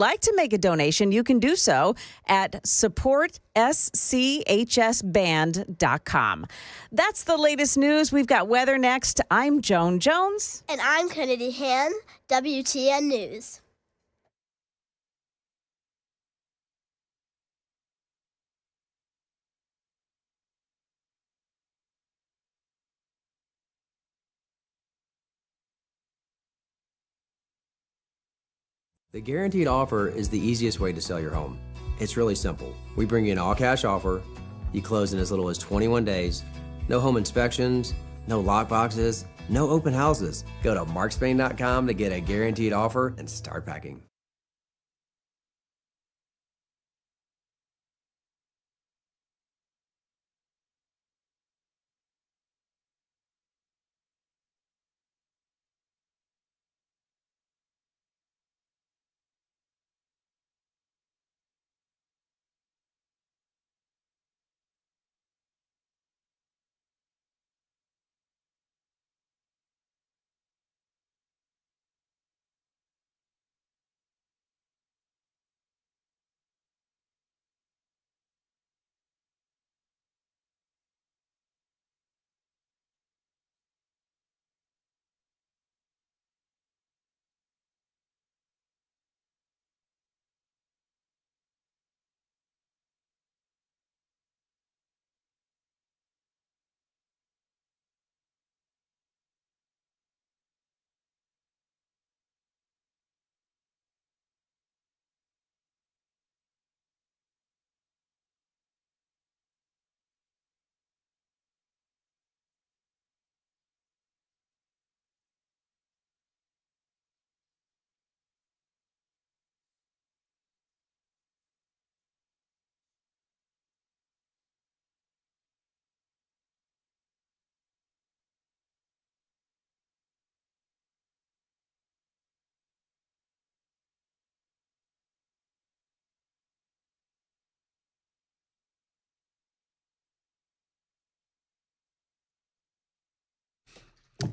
like to make a donation, you can do so at supportschsband.com. That's the latest news. We've got weather next. I'm Joan Jones. And I'm Kennedy Han, WTN News. The guaranteed offer is the easiest way to sell your home. It's really simple. We bring you an all-cash offer. You close in as little as 21 days. No home inspections, no lockboxes, no open houses. Go to markspain.com to get a guaranteed offer and start packing.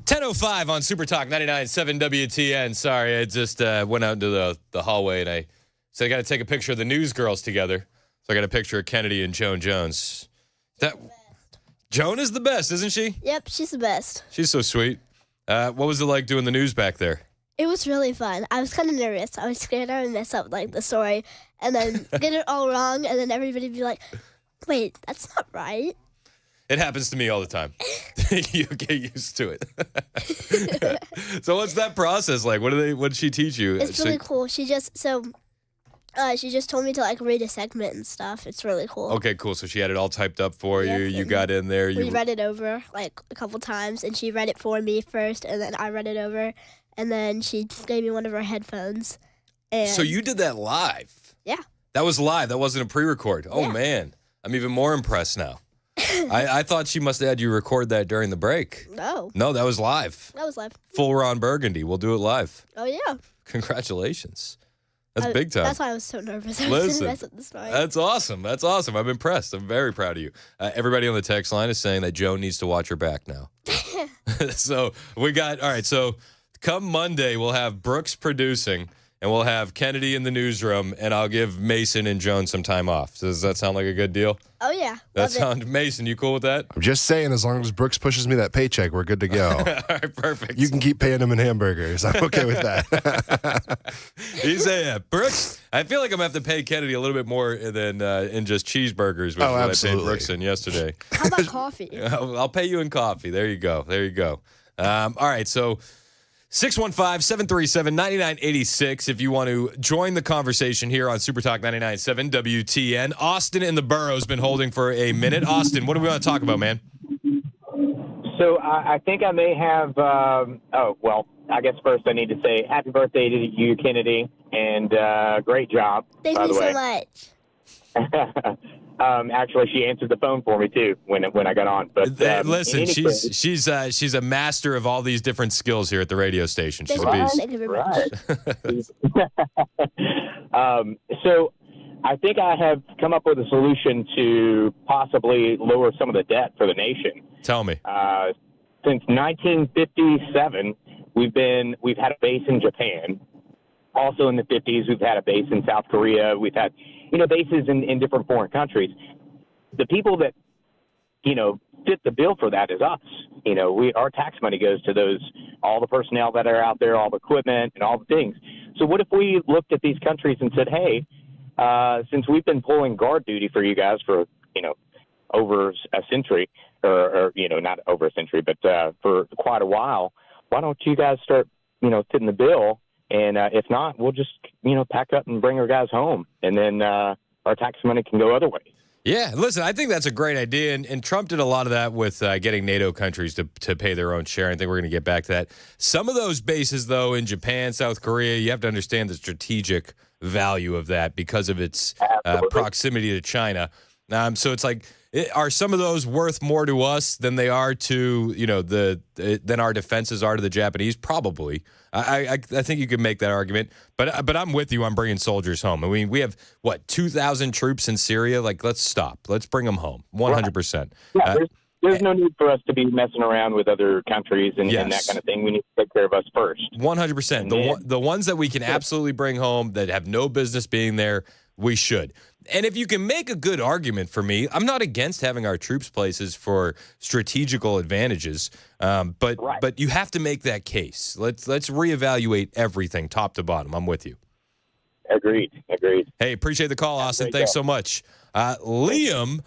.10:05 on Super Talk 99.7 WTN. Sorry, I just went out into the hallway and I said I got to take a picture of the news girls together. So I got a picture of Kennedy and Joan Jones. Joan is the best, isn't she? Yep, she's the best. She's so sweet. What was it like doing the news back there? It was really fun. I was kind of nervous. I was scared I would mess up the story and then get it all wrong, and then everybody would be like, "Wait, that's not right." It happens to me all the time. You get used to it. So what's that process like? What did she teach you? It's really cool. She just told me to read a segment and stuff. It's really cool. Okay, cool. So she had it all typed up for you. You got in there. We read it over a couple times, and she read it for me first, and then I read it over, and then she gave me one of her headphones. And so you did that live? Yeah. That was live. That wasn't a pre-record. Oh, yeah. Man. I'm even more impressed now. I thought she must have had you record that during the break. No. No, that was live. That was live. Full Ron Burgundy. We'll do it live. Oh, yeah. Congratulations. That's big time. That's why I was so nervous. Listen, the story. That's awesome. That's awesome. I'm impressed. I'm very proud of you. Everybody on the text line is saying that Joan needs to watch her back now. So all right, so come Monday, we'll have Brooks producing, and we'll have Kennedy in the newsroom, and I'll give Mason and Joan some time off. Does that sound like a good deal? Oh, yeah. Mason, you cool with that? I'm just saying, as long as Brooks pushes me that paycheck, we're good to go. All right, perfect. You can keep paying him in hamburgers. I'm okay with that. He's saying, Brooks, I feel like I'm going to have to pay Kennedy a little bit more than in just cheeseburgers, which is what I paid Brooks in yesterday. How about coffee? I'll pay you in coffee. There you go. All right, so 615-737-9986 if you want to join the conversation here on Super Talk 99.7 WTN. Austin in the borough's been holding for a minute. Austin, what do we want to talk about, man? So I think I may have, I guess first I need to say happy birthday to you, Kennedy, and great job, Thank by you the way. so much. Actually, she answered the phone for me, too, when I got on. But listen, she's a master of all these different skills here at the radio station. She's a beast. Thank you very much. So I think I have come up with a solution to possibly lower some of the debt for the nation. Tell me. Since 1957, we've had a base in Japan. also in the 50s, we've had a base in South Korea. We've had, bases in different foreign countries. The people that, fit the bill for that is us. Our tax money goes to all the personnel that are out there, all the equipment and all the things. So what if we looked at these countries and said, hey, since we've been pulling guard duty for you guys for, over a century, or not over a century, but for quite a while, why don't you guys start, fitting the bill? And if not, we'll just, pack up and bring our guys home. And then our tax money can go other ways. Yeah, listen, I think that's a great idea, and Trump did a lot of that with getting NATO countries to pay their own share. I think we're going to get back to that. Some of those bases, though, in Japan, South Korea, you have to understand the strategic value of that because of its proximity to China. So it's like, are some of those worth more to us than they are to, than our defenses are to the Japanese? Probably. I think you could make that argument, but I'm with you on bringing soldiers home. I mean, we have 2,000 troops in Syria. Like, let's stop. Let's bring them home. 100%. Yeah, there's no need for us to be messing around with other countries and that kind of thing. We need to take care of us first. 100%. The ones that we can absolutely bring home that have no business being there, we should. And if you can make a good argument for me, I'm not against having our troops places for strategical advantages, but you have to make that case. Let's reevaluate everything top to bottom. I'm with you. Agreed. Hey, appreciate the call, Austin. Thanks so much. Liam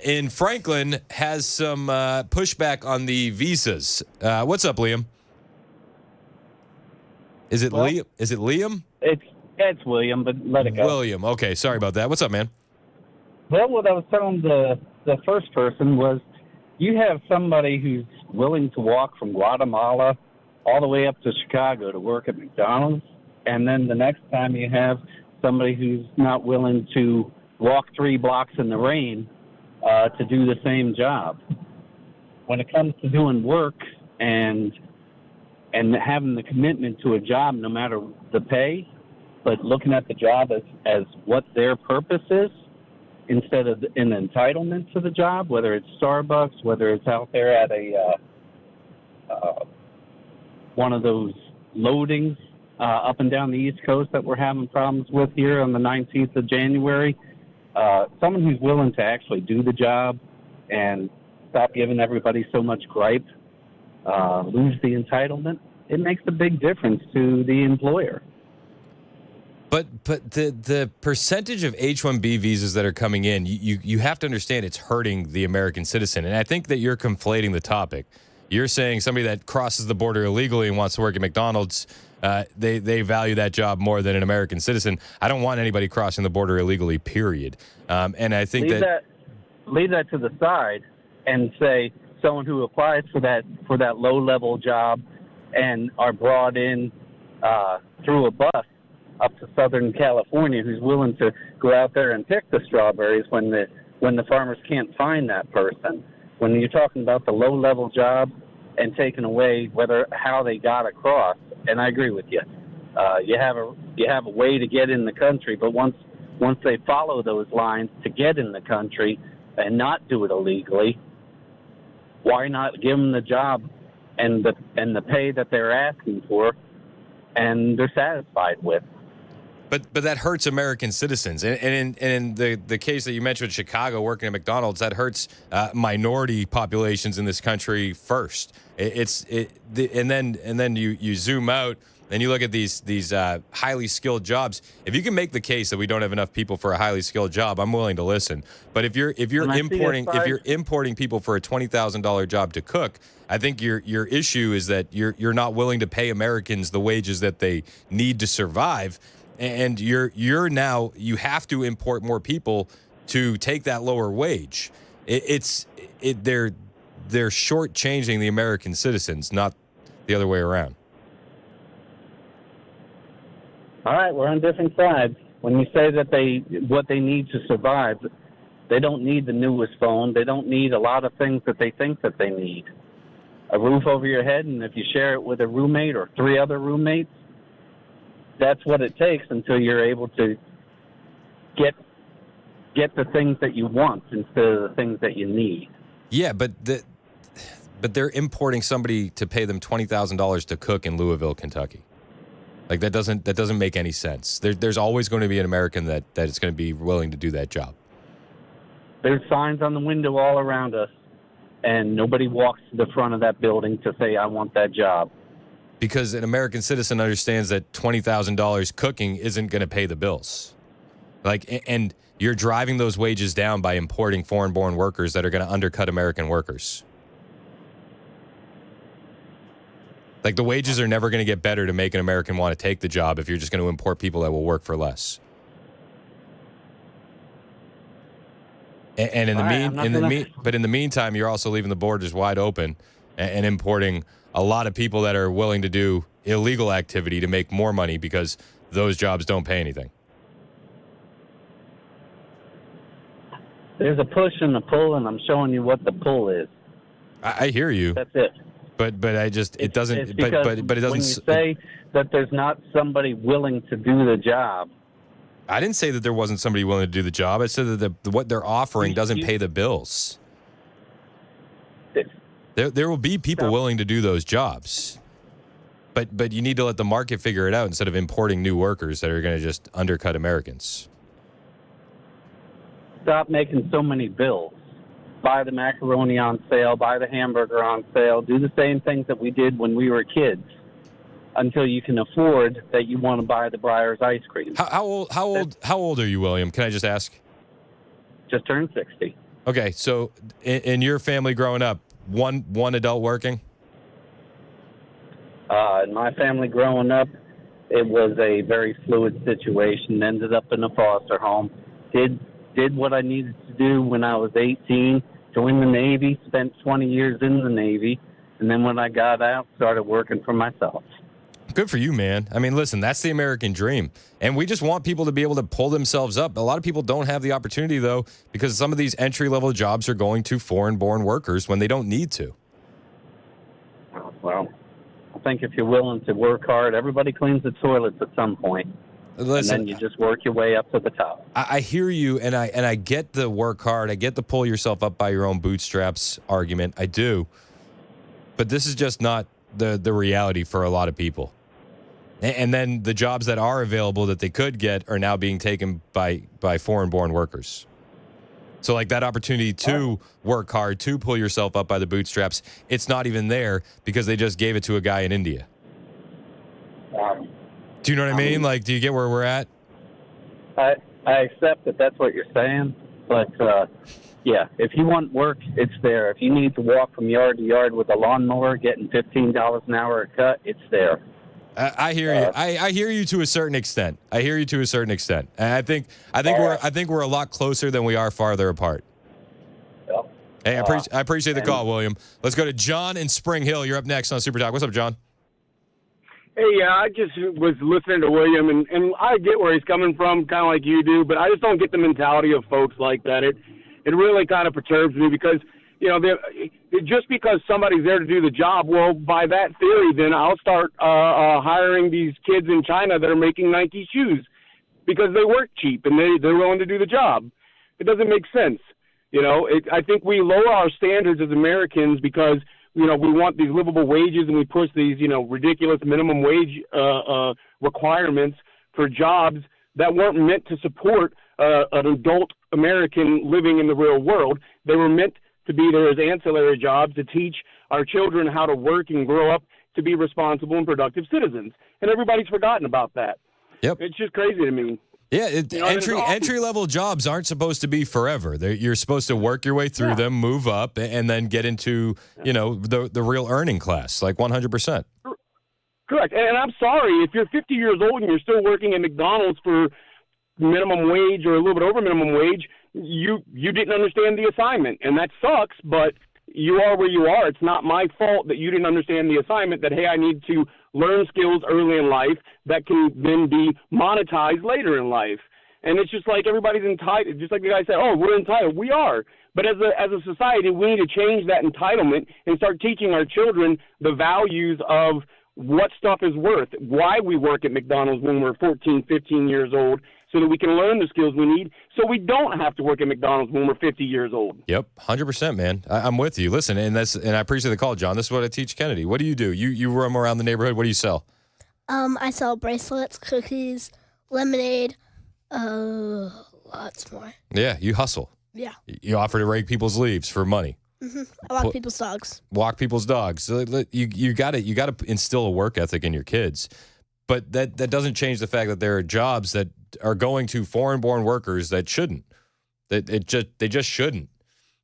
in Franklin has some pushback on the visas. What's up, Liam? Is it Liam? Is it Liam? It's William, but let it go. William. Okay, sorry about that. What's up, man? Well, what I was telling the first person was you have somebody who's willing to walk from Guatemala all the way up to Chicago to work at McDonald's, and then the next time you have somebody who's not willing to walk 3 blocks in the rain to do the same job. When it comes to doing work and having the commitment to a job no matter the pay, but looking at the job as what their purpose is instead of an entitlement to the job, whether it's Starbucks, whether it's out there at one of those loadings up and down the East Coast that we're having problems with here on the 19th of January. Someone who's willing to actually do the job and stop giving everybody so much gripe, lose the entitlement, it makes a big difference to the employer. But the percentage of H-1B visas that are coming in, you have to understand it's hurting the American citizen. And I think that you're conflating the topic. You're saying somebody that crosses the border illegally and wants to work at McDonald's, they value that job more than an American citizen. I don't want anybody crossing the border illegally, period. And I think leave that to the side and say someone who applies for that low-level job and are brought in through a bus up to Southern California, who's willing to go out there and pick the strawberries when the farmers can't find that person. When you're talking about the low-level job and taking away how they got across, and I agree with you, you have a way to get in the country, but once they follow those lines to get in the country and not do it illegally, why not give them the job and the pay that they're asking for and they're satisfied with? But that hurts American citizens, and in the case that you mentioned, Chicago working at McDonald's, that hurts minority populations in this country first. And then you zoom out and you look at these highly skilled jobs. If you can make the case that we don't have enough people for a highly skilled job, I'm willing to listen. But if you're importing people for a $20,000 job to cook, I think your issue is that you're not willing to pay Americans the wages that they need to survive. And you have to import more people to take that lower wage. They're shortchanging the American citizens, not the other way around. All right, we're on different sides. When you say that what they need to survive, they don't need the newest phone. They don't need a lot of things that they think that they need. A roof over your head, and if you share it with a roommate or 3 other roommates, that's what it takes until you're able to get the things that you want instead of the things that you need. Yeah, but they're importing somebody to pay them $20,000 to cook in Louisville, Kentucky. Like that doesn't make any sense. There's always going to be an American that is going to be willing to do that job. There's signs on the window all around us, and nobody walks to the front of that building to say, I want that job. Because an American citizen understands that $20,000 cooking isn't going to pay the bills. And you're driving those wages down by importing foreign-born workers that are going to undercut American workers. Like, the wages are never going to get better to make an American want to take the job if you're just going to import people that will work for less. And in the meantime, you're also leaving the borders wide open and importing a lot of people that are willing to do illegal activity to make more money because those jobs don't pay anything. There's a push and a pull, and I'm showing you what the pull is. I hear you. That's it. But it doesn't. It's But it doesn't. When you say that there's not somebody willing to do the job. I didn't say that there wasn't somebody willing to do the job. I said that what they're offering doesn't pay the bills. There will be people willing to do those jobs, but you need to let the market figure it out instead of importing new workers that are going to just undercut Americans. Stop making so many bills. Buy the macaroni on sale, buy the hamburger on sale, do the same things that we did when we were kids until you can afford that you want to buy the Breyers ice cream. How old are you, William? Can I just ask? Just turned 60. Okay, so in your family growing up, one adult working? In my family growing up, it was a very fluid situation. Ended up in a foster home. Did what I needed to do when I was 18. Joined the Navy. Spent 20 years in the Navy, and then when I got out, started working for myself. Good for you, man. I mean, listen, that's the American dream. And we just want people to be able to pull themselves up. A lot of people don't have the opportunity, though, because some of these entry-level jobs are going to foreign-born workers when they don't need to. Well, I think if you're willing to work hard, everybody cleans the toilets at some point. Listen, and then you just work your way up to the top. I hear you, and I get the work hard. I get the pull yourself up by your own bootstraps argument. I do. But this is just not the reality for a lot of people. And then the jobs that are available that they could get are now being taken by foreign-born workers. So, like, that opportunity to work hard, to pull yourself up by the bootstraps, it's not even there because they just gave it to a guy in India. Do you know what I mean? Like, do you get where we're at? I accept that that's what you're saying, but, yeah, if you want work, it's there. If you need to walk from yard to yard with a lawnmower getting $15 an hour a cut, it's there. I hear you. I hear you to a certain extent. I hear you to a certain extent. And I think we're a lot closer than we are farther apart. Yeah. Hey, I appreciate the call, William. Let's go to John in Spring Hill. You're up next on Super Talk. What's up, John? Hey, yeah, I just was listening to William, and I get where he's coming from, kind of like you do, but I just don't get the mentality of folks like that. It really kind of perturbs me because, you know, just because somebody's there to do the job, well, by that theory, then I'll start hiring these kids in China that are making Nike shoes because they work cheap and they're willing to do the job. It doesn't make sense. You know, I think we lower our standards as Americans because, you know, we want these livable wages and we push these, you know, ridiculous minimum wage requirements for jobs that weren't meant to support an adult American living in the real world. They were meant to be there as ancillary jobs to teach our children how to work and grow up to be responsible and productive citizens. And everybody's forgotten about that. Yep. It's just crazy to me. Yeah, entry level jobs aren't supposed to be forever. You're supposed to work your way through them, move up, and then get into you know the real earning class, like 100%. Correct. And I'm sorry if you're 50 years old and you're still working at McDonald's for minimum wage or a little bit over minimum wage. You didn't understand the assignment, and that sucks. But you are where you are. It's not my fault that you didn't understand the assignment. That hey, I need to learn skills early in life that can then be monetized later in life. And it's just like everybody's entitled. Just like the guy said, oh, we're entitled. We are. But as a society, we need to change that entitlement and start teaching our children the values of what stuff is worth, why we work at McDonald's when we're 14, 15 years old, so that we can learn the skills we need so we don't have to work at McDonald's when we're 50 years old. Yep, 100%, man. I'm with you. Listen, and I appreciate the call, John. This is what I teach Kennedy. What do? You roam around the neighborhood. What do you sell? I sell bracelets, cookies, lemonade, lots more. Yeah, you hustle. Yeah. You offer to rake people's leaves for money. I walk people's dogs. Walk people's dogs. So you got to instill a work ethic in your kids. But that doesn't change the fact that there are jobs that are going to foreign-born workers that shouldn't. They just shouldn't.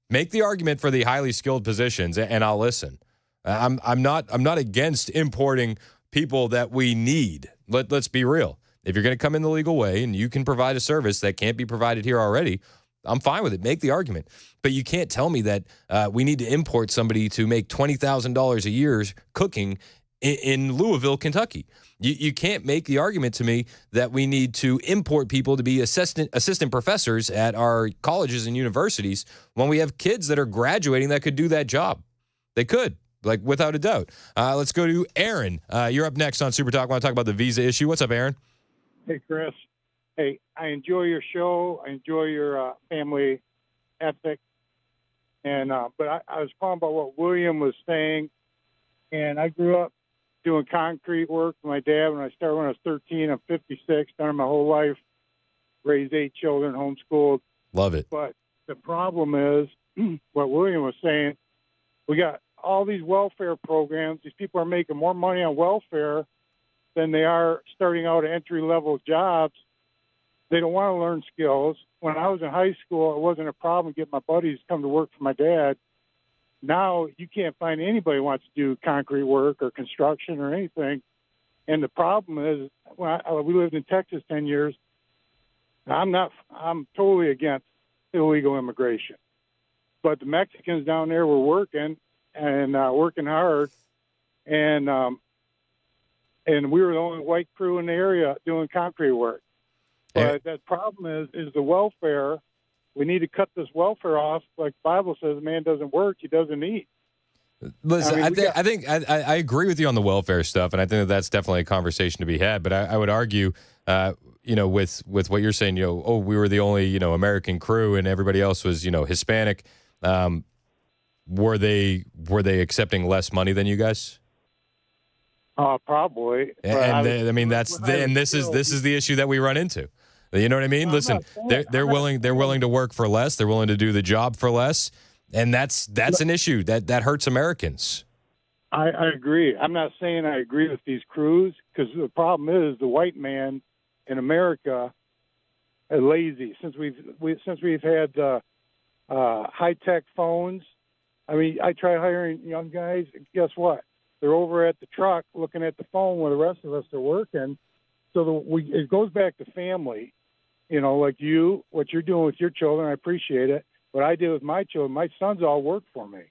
Make the argument for the highly skilled positions, and I'll listen. I'm not against importing people that we need. Let's be real. If you're going to come in the legal way and you can provide a service that can't be provided here already, I'm fine with it. Make the argument. But you can't tell me that we need to import somebody to make $20,000 a year cooking in Louisville, Kentucky. You can't make the argument to me that we need to import people to be assistant professors at our colleges and universities when we have kids that are graduating that could do that job. They could, like, without a doubt. Let's go to Aaron. You're up next on Super Talk. I want to talk about the visa issue. What's up, Aaron? Hey, Chris. Hey, I enjoy your show. I enjoy your family ethic. And but I was calling about what William was saying. And I grew up doing concrete work with my dad when I started when I was 13. I'm 56, done it my whole life, raised 8 children, homeschooled. Love it. But the problem is what William was saying, we got all these welfare programs. These people are making more money on welfare than they are starting out at entry-level jobs. They don't want to learn skills. When I was in high school, it wasn't a problem getting my buddies to come to work for my dad. Now you can't find anybody who wants to do concrete work or construction or anything. And the problem is, we lived in Texas 10 years. I'm totally against illegal immigration. But the Mexicans down there were working and working hard. And we were the only white crew in the area doing concrete work. But the problem is the welfare. We need to cut this welfare off. Like the Bible says, a man doesn't work, he doesn't eat. Listen, I think I agree with you on the welfare stuff, and I think that's definitely a conversation to be had. But I would argue, with what you're saying, we were the only, American crew, and everybody else was, Hispanic. Were they accepting less money than you guys? Probably. This is the issue that we run into. You know what I mean? Listen, they're willing to work for less. They're willing to do the job for less, and that's an issue that hurts Americans. I agree. I'm not saying I agree with these crews, because the problem is the white man in America is lazy. Since we've had high-tech phones, I mean, I try hiring young guys. Guess what? They're over at the truck looking at the phone while the rest of us are working. So it goes back to family. Like what you're doing with your children, I appreciate it. What I did with my children, my sons all work for me.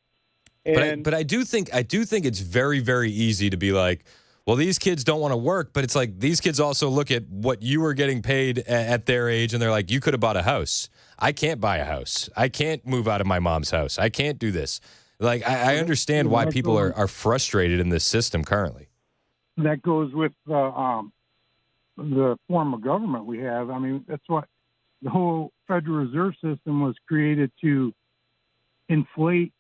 But I do think it's very, very easy to be like, well, these kids don't want to work, but it's like these kids also look at what you were getting paid at their age, and they're like, you could have bought a house. I can't buy a house. I can't move out of my mom's house. I can't do this. Like, I understand why people are frustrated in this system currently. That goes with the form of government we have. I mean, that's what the whole Federal Reserve System was created to inflate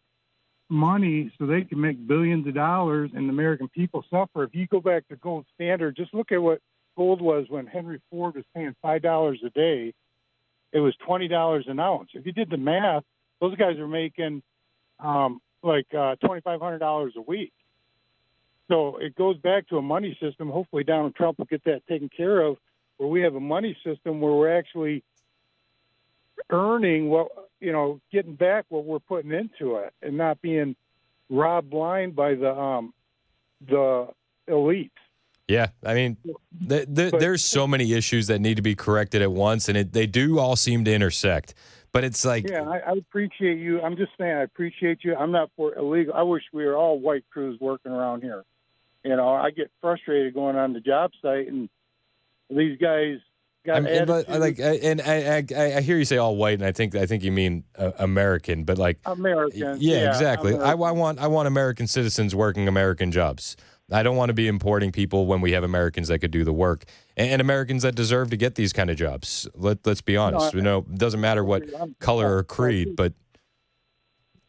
money so they can make billions of dollars and the American people suffer. If you go back to gold standard, just look at what gold was when Henry Ford was paying $5 a day. It was $20 an ounce. If you did the math, those guys are making $2,500 a week. So it goes back to a money system. Hopefully Donald Trump will get that taken care of, where we have a money system where we're actually earning getting back what we're putting into it, and not being robbed blind by the elites. Yeah, I mean, there's so many issues that need to be corrected at once, and they do all seem to intersect. But it's like, yeah, I appreciate you. I'm just saying, I appreciate you. I'm not for illegal. I wish we were all white crews working around here. I get frustrated going on the job site, and these guys got attitude. I hear you say all white, and I think you mean American, but like American. Yeah, exactly. American. I want American citizens working American jobs. I don't want to be importing people when we have Americans that could do the work and Americans that deserve to get these kind of jobs. Let's be honest. It doesn't matter what color or creed, but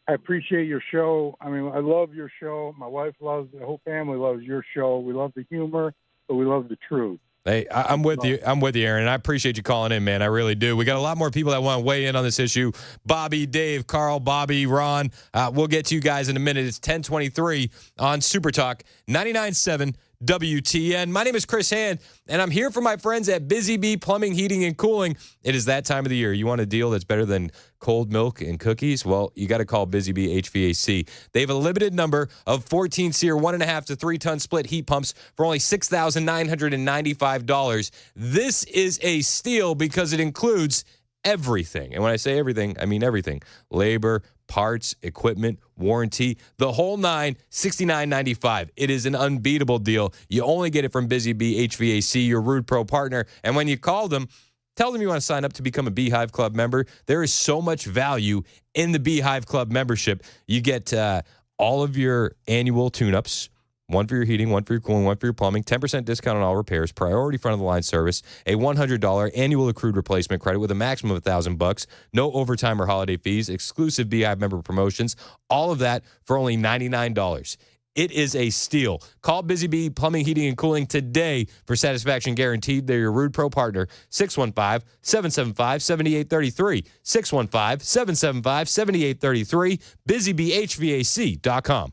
I appreciate your show. I mean, I love your show. My wife loves it. The whole family loves your show. We love the humor. but we love the truth. Hey, I'm with you. I'm with you, Aaron. And I appreciate you calling in, man. I really do. We got a lot more people that want to weigh in on this issue. Bobby, Dave, Carl, Bobby, Ron. We'll get to you guys in a minute. It's 10:23 on Super Talk 99.7 WTN. My name is Chris Hand, and I'm here for my friends at Busy Bee Plumbing, Heating, and Cooling. It is that time of the year. You want a deal that's better than cold milk and cookies? Well, you got to call Busy Bee HVAC. They have a limited number of 14 SEER 1.5 to 3 ton split heat pumps for only $6,995. This is a steal because it includes everything. And when I say everything, I mean everything. Labor, parts, equipment, warranty, the whole nine, $69.95. It is an unbeatable deal. You only get it from Busy Bee HVAC, your Rude Pro partner. And when you call them, tell them you want to sign up to become a Beehive Club member. There is so much value in the Beehive Club membership. You get all of your annual tune-ups, one for your heating, one for your cooling, one for your plumbing, 10% discount on all repairs, priority front-of-the-line service, a $100 annual accrued replacement credit with a maximum of $1,000, no overtime or holiday fees, exclusive Beehive member promotions, all of that for only $99. It is a steal. Call Busy Bee Plumbing, Heating, and Cooling today for satisfaction guaranteed. They're your Rude Pro partner, 615-775-7833, 615-775-7833, busybeehvac.com.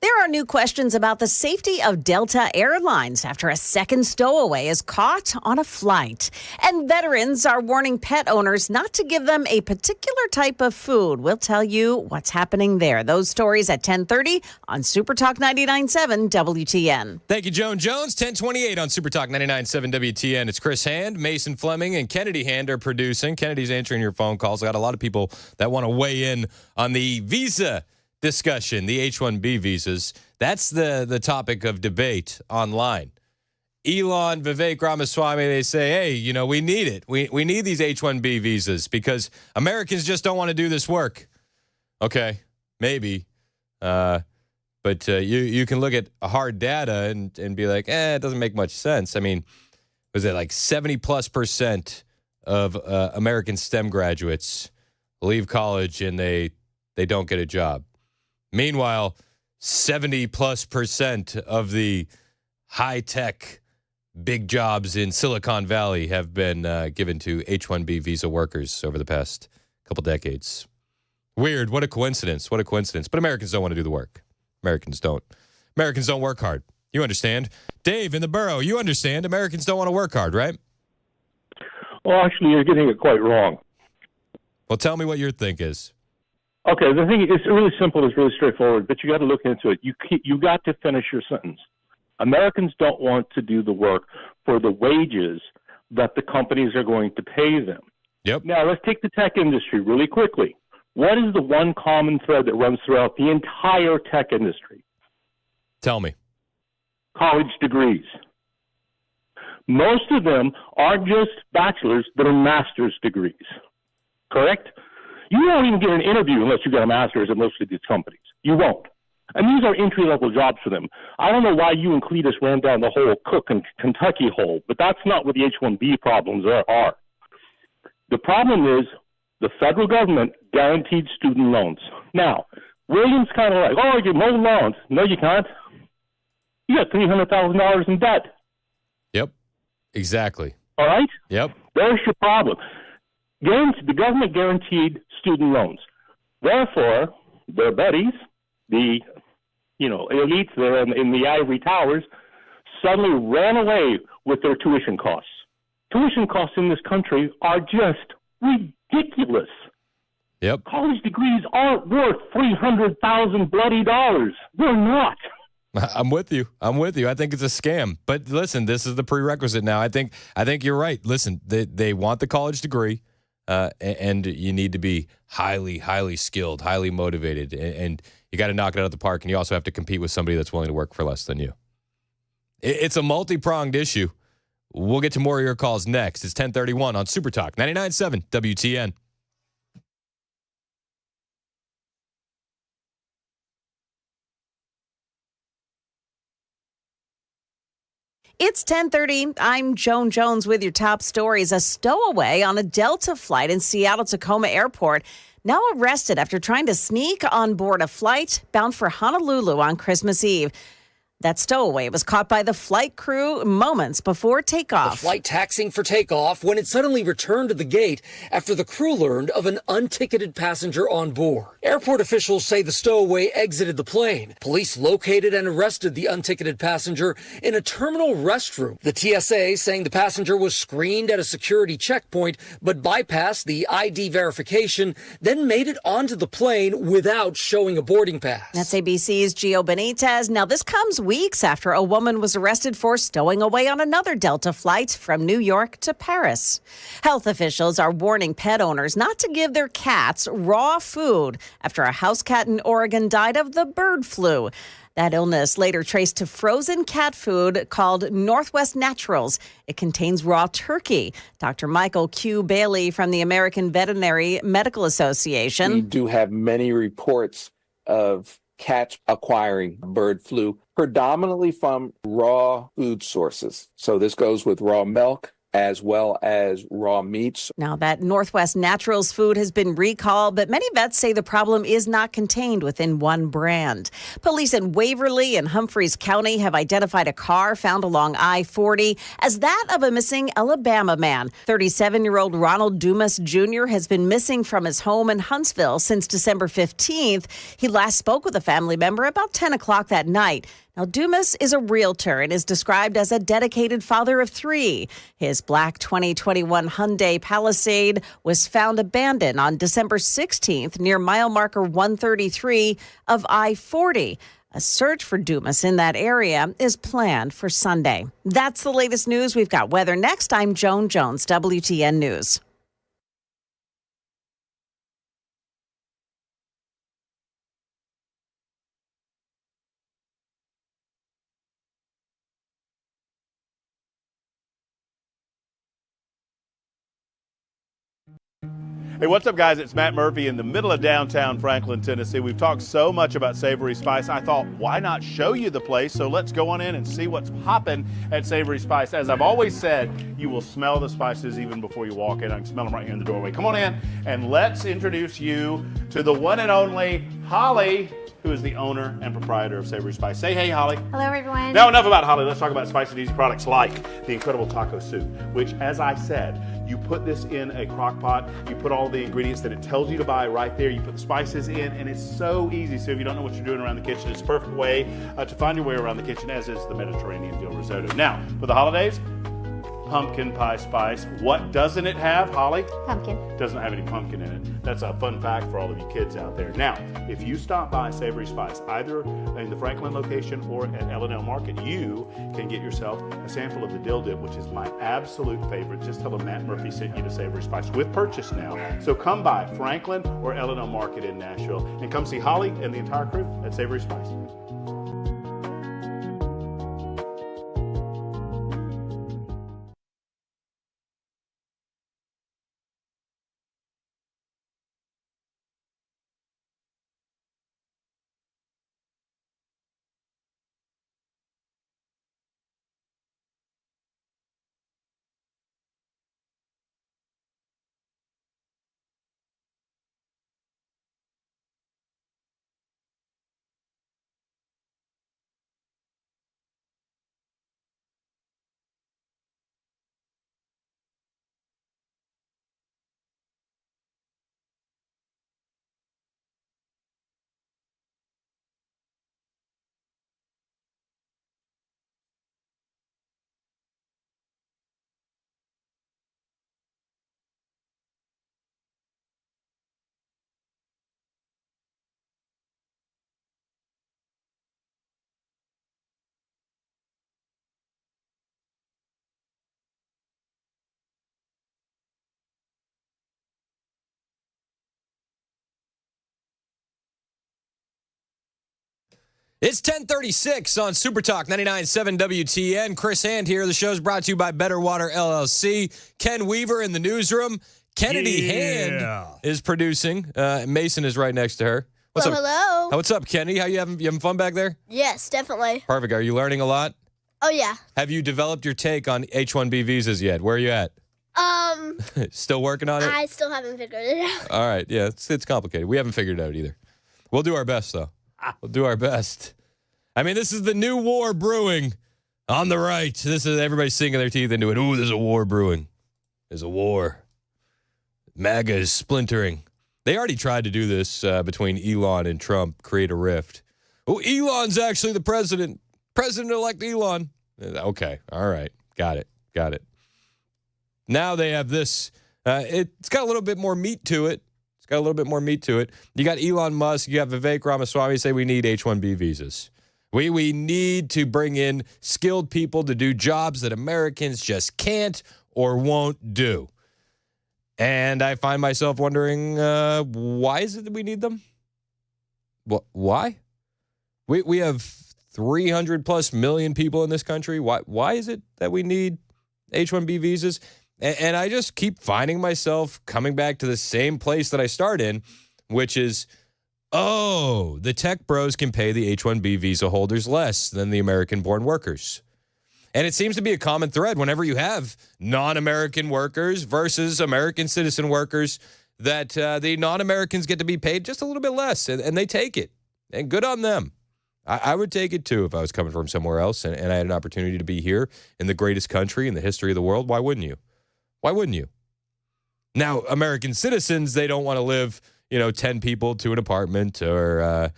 There are new questions about the safety of Delta Airlines after a second stowaway is caught on a flight. And veterans are warning pet owners not to give them a particular type of food. We'll tell you what's happening there. Those stories at 10:30 on Super Talk 99.7 WTN. Thank you, Joan Jones. 1028 on Super Talk 99.7 WTN. It's Chris Hand, Mason Fleming, and Kennedy Hand are producing. Kennedy's answering your phone calls. I got a lot of people that want to weigh in on the visa discussion, the H-1B visas. That's the topic of debate online. Elon, Vivek Ramaswamy, they say, hey, we need it. We need these H-1B visas because Americans just don't want to do this work. Okay, maybe. But you can look at hard data and be like, it doesn't make much sense. I mean, was it like 70+% of American STEM graduates leave college and they don't get a job? Meanwhile, 70+% of the high-tech big jobs in Silicon Valley have been given to H-1B visa workers over the past couple decades. Weird. What a coincidence. What a coincidence. But Americans don't want to do the work. Americans don't. Americans don't work hard. You understand? Dave in the borough, you understand. Americans don't want to work hard, right? Well, actually, you're getting it quite wrong. Well, tell me what your think is. Okay, the thing is really simple, it's really straightforward, but you got to look into it. You got to finish your sentence. Americans don't want to do the work for the wages that the companies are going to pay them. Yep. Now, let's take the tech industry really quickly. What is the one common thread that runs throughout the entire tech industry? Tell me. College degrees. Most of them aren't just bachelor's, but are master's degrees. Correct? You won't even get an interview unless you get a master's at most of these companies. You won't. And these are entry-level jobs for them. I don't know why you and Cletus ran down the whole Cook and Kentucky hole, but that's not what the H-1B problems are. The problem is the federal government guaranteed student loans. Now, Williams kind of like, I get no loans. No, you can't. You got $300,000 in debt. Yep, exactly. All right? Yep. There's your problem. The government guaranteed student loans. Therefore, their buddies, the elites there in the ivory towers, suddenly ran away with their tuition costs. Tuition costs in this country are just ridiculous. Yep. College degrees aren't worth $300,000 bloody dollars. They're not. I'm with you. I think it's a scam. But listen, this is the prerequisite now. I think you're right. Listen, they want the college degree. And you need to be highly, highly skilled, highly motivated, and you got to knock it out of the park. And you also have to compete with somebody that's willing to work for less than you. It's a multi-pronged issue. We'll get to more of your calls next. It's 10:31 on Super Talk 99.7 WTN. It's 10:30. I'm Joan Jones with your top stories. A stowaway on a Delta flight in Seattle-Tacoma Airport now arrested after trying to sneak on board a flight bound for Honolulu on Christmas Eve. That stowaway was caught by the flight crew moments before takeoff. The flight taxiing for takeoff when it suddenly returned to the gate after the crew learned of an unticketed passenger on board. Airport officials say the stowaway exited the plane. Police located and arrested the unticketed passenger in a terminal restroom. The TSA saying the passenger was screened at a security checkpoint but bypassed the ID verification, then made it onto the plane without showing a boarding pass. That's ABC's Gio Benitez. Now, this comes weeks after a woman was arrested for stowing away on another Delta flight from New York to Paris. Health officials are warning pet owners not to give their cats raw food after a house cat in Oregon died of the bird flu. That illness later traced to frozen cat food called Northwest Naturals. It contains raw turkey. Dr. Michael Q. Bailey from the American Veterinary Medical Association. We do have many reports of cats acquiring bird flu, predominantly from raw food sources. So this goes with raw milk, as well as raw meats. Now, that Northwest Naturals food has been recalled, but many vets say the problem is not contained within one brand. Police in Waverly and Humphreys County have identified a car found along I-40 as that of a missing Alabama man. 37-year-old Ronald Dumas Jr. has been missing from his home in Huntsville since December 15th. He last spoke with a family member about 10 o'clock that night. Now, Dumas is a realtor and is described as a dedicated father of three. His black 2021 Hyundai Palisade was found abandoned on December 16th near mile marker 133 of I-40. A search for Dumas in that area is planned for Sunday. That's the latest news. We've got weather next. I'm Joan Jones, WTN News. Hey, what's up, guys? It's Matt Murphy in the middle of downtown Franklin, Tennessee. We've talked so much about Savory Spice. I thought, why not show you the place? So let's go on in and see what's popping at Savory Spice. As I've always said, you will smell the spices even before you walk in. I can smell them right here in the doorway. Come on in and let's introduce you to the one and only Holly, who is the owner and proprietor of Savory Spice. Say hey, Holly. Hello, everyone. Now, enough about Holly. Let's talk about spicy and easy products like the incredible taco soup, which, as I said, you put this in a crock pot, you put all the ingredients that it tells you to buy right there, you put the spices in, and it's so easy. So if you don't know what you're doing around the kitchen, it's a perfect way to find your way around the kitchen, as is the Mediterranean dill risotto. Now, for the holidays, pumpkin pie spice. What doesn't it have, Holly? Pumpkin. Doesn't have any pumpkin in it. That's a fun fact for all of you kids out there. Now, if you stop by Savory Spice, either in the Franklin location or at L&L Market, you can get yourself a sample of the dill dip, which is my absolute favorite. Just tell them Matt Murphy sent you to Savory Spice with purchase now. So come by Franklin or L&L Market in Nashville and come see Holly and the entire crew at Savory Spice. It's 10:36 on Super Talk 99.7 WTN. Chris Hand here. The show's brought to you by Better Water LLC. Ken Weaver in the newsroom. Kennedy Hand is producing. Mason is right next to her. What's up? Hello. What's up, Kenny? How you having fun back there? Yes, definitely. Perfect. Are you learning a lot? Oh, yeah. Have you developed your take on H-1B visas yet? Where are you at? Still working on it? I still haven't figured it out. All right. Yeah, it's complicated. We haven't figured it out either. We'll do our best, though. We'll do our best. I mean, this is the new war brewing on the right. This is everybody sinking their teeth into it. Ooh, there's a war brewing. There's a war. MAGA is splintering. They already tried to do this between Elon and Trump, create a rift. Oh, Elon's actually the president. President-elect Elon. Okay. All right. Got it. Now they have this. It's got a little bit more meat to it. You got Elon Musk, you got Vivek Ramaswamy say we need H-1B visas. We need to bring in skilled people to do jobs that Americans just can't or won't do. And I find myself wondering, why is it that we need them? Why? We have 300 plus million people in this country. Why is it that we need H-1B visas? And I just keep finding myself coming back to the same place that I start in, which is, the tech bros can pay the H-1B visa holders less than the American-born workers. And it seems to be a common thread whenever you have non-American workers versus American citizen workers, that the non-Americans get to be paid just a little bit less, and they take it. And good on them. I would take it, too, if I was coming from somewhere else and I had an opportunity to be here in the greatest country in the history of the world. Why wouldn't you? Why wouldn't you? Now, American citizens, they don't want to live, 10 people to an apartment or,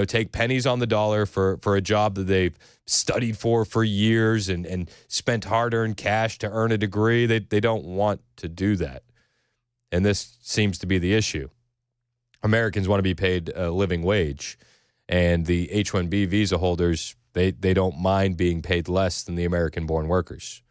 take pennies on the dollar for a job that they've studied for years and spent hard-earned cash to earn a degree. They don't want to do that. And this seems to be the issue. Americans want to be paid a living wage. And the H-1B visa holders, they don't mind being paid less than the American-born workers.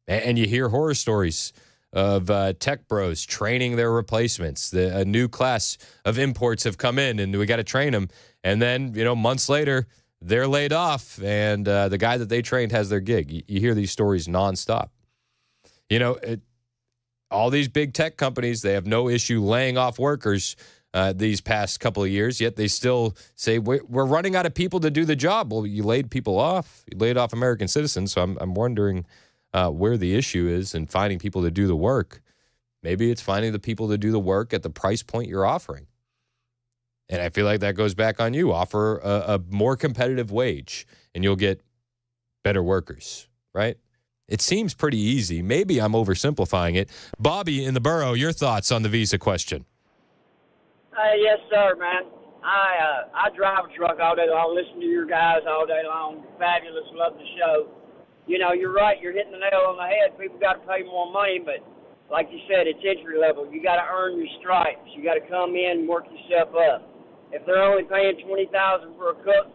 And you hear horror stories of tech bros training their replacements. A new class of imports have come in, and we got to train them. And then, months later, they're laid off, and the guy that they trained has their gig. You hear these stories nonstop. All these big tech companies, they have no issue laying off workers these past couple of years, yet they still say, we're running out of people to do the job. Well, you laid people off. You laid off American citizens, so I'm wondering where the issue is in finding people to do the work. Maybe it's finding the people to do the work at the price point you're offering. And I feel like that goes back on you. Offer a more competitive wage, and you'll get better workers, right? It seems pretty easy. Maybe I'm oversimplifying it. Bobby in the borough, your thoughts on the visa question? Yes, sir, man. I drive a truck all day long, listen to your guys all day long. Fabulous, love the show. You're right. You're hitting the nail on the head. People got to pay more money, but like you said, it's entry level. You got to earn your stripes. You got to come in and work yourself up. If they're only paying $20,000 for a cook,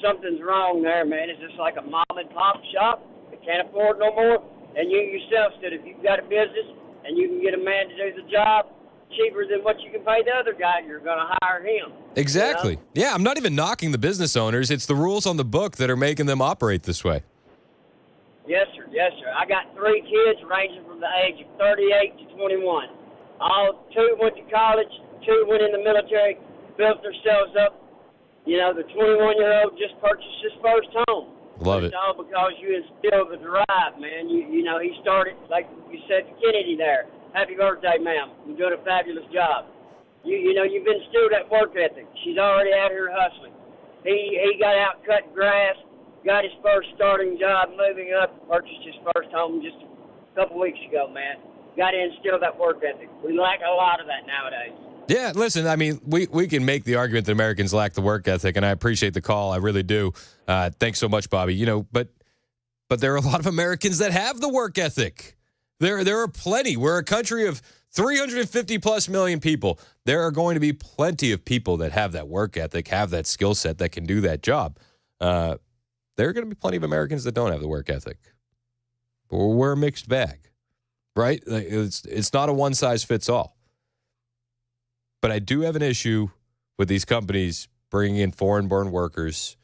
something's wrong there, man. It's just like a mom and pop shop that can't afford no more. And you yourself said if you've got a business and you can get a man to do the job cheaper than what you can pay the other guy, you're going to hire him. Exactly. Yeah, I'm not even knocking the business owners. It's the rules on the book that are making them operate this way. Yes, sir. Yes, sir. I got 3 kids ranging from the age of 38 to 21. 2 went to college, 2 went in the military, built themselves up. The 21-year-old just purchased his first home. Love it. It's all because you instilled the drive, man. He started, like you said to Kennedy there. Happy birthday, ma'am. You're doing a fabulous job. You've instilled that work ethic. She's already out here hustling. He got out cutting grass, got his first starting job, moving up, purchased his first home just a couple weeks ago, man. Got to instill that work ethic. We lack a lot of that nowadays. Yeah, listen, I mean, we can make the argument that Americans lack the work ethic, and I appreciate the call. I really do. Thanks so much, Bobby. But there are a lot of Americans that have the work ethic. There are plenty. We're a country of 350+ million people. There are going to be plenty of people that have that work ethic, have that skill set, that can do that job. There are going to be plenty of Americans that don't have the work ethic. But we're a mixed bag, right? It's not a one-size-fits-all. But I do have an issue with these companies bringing in foreign-born workers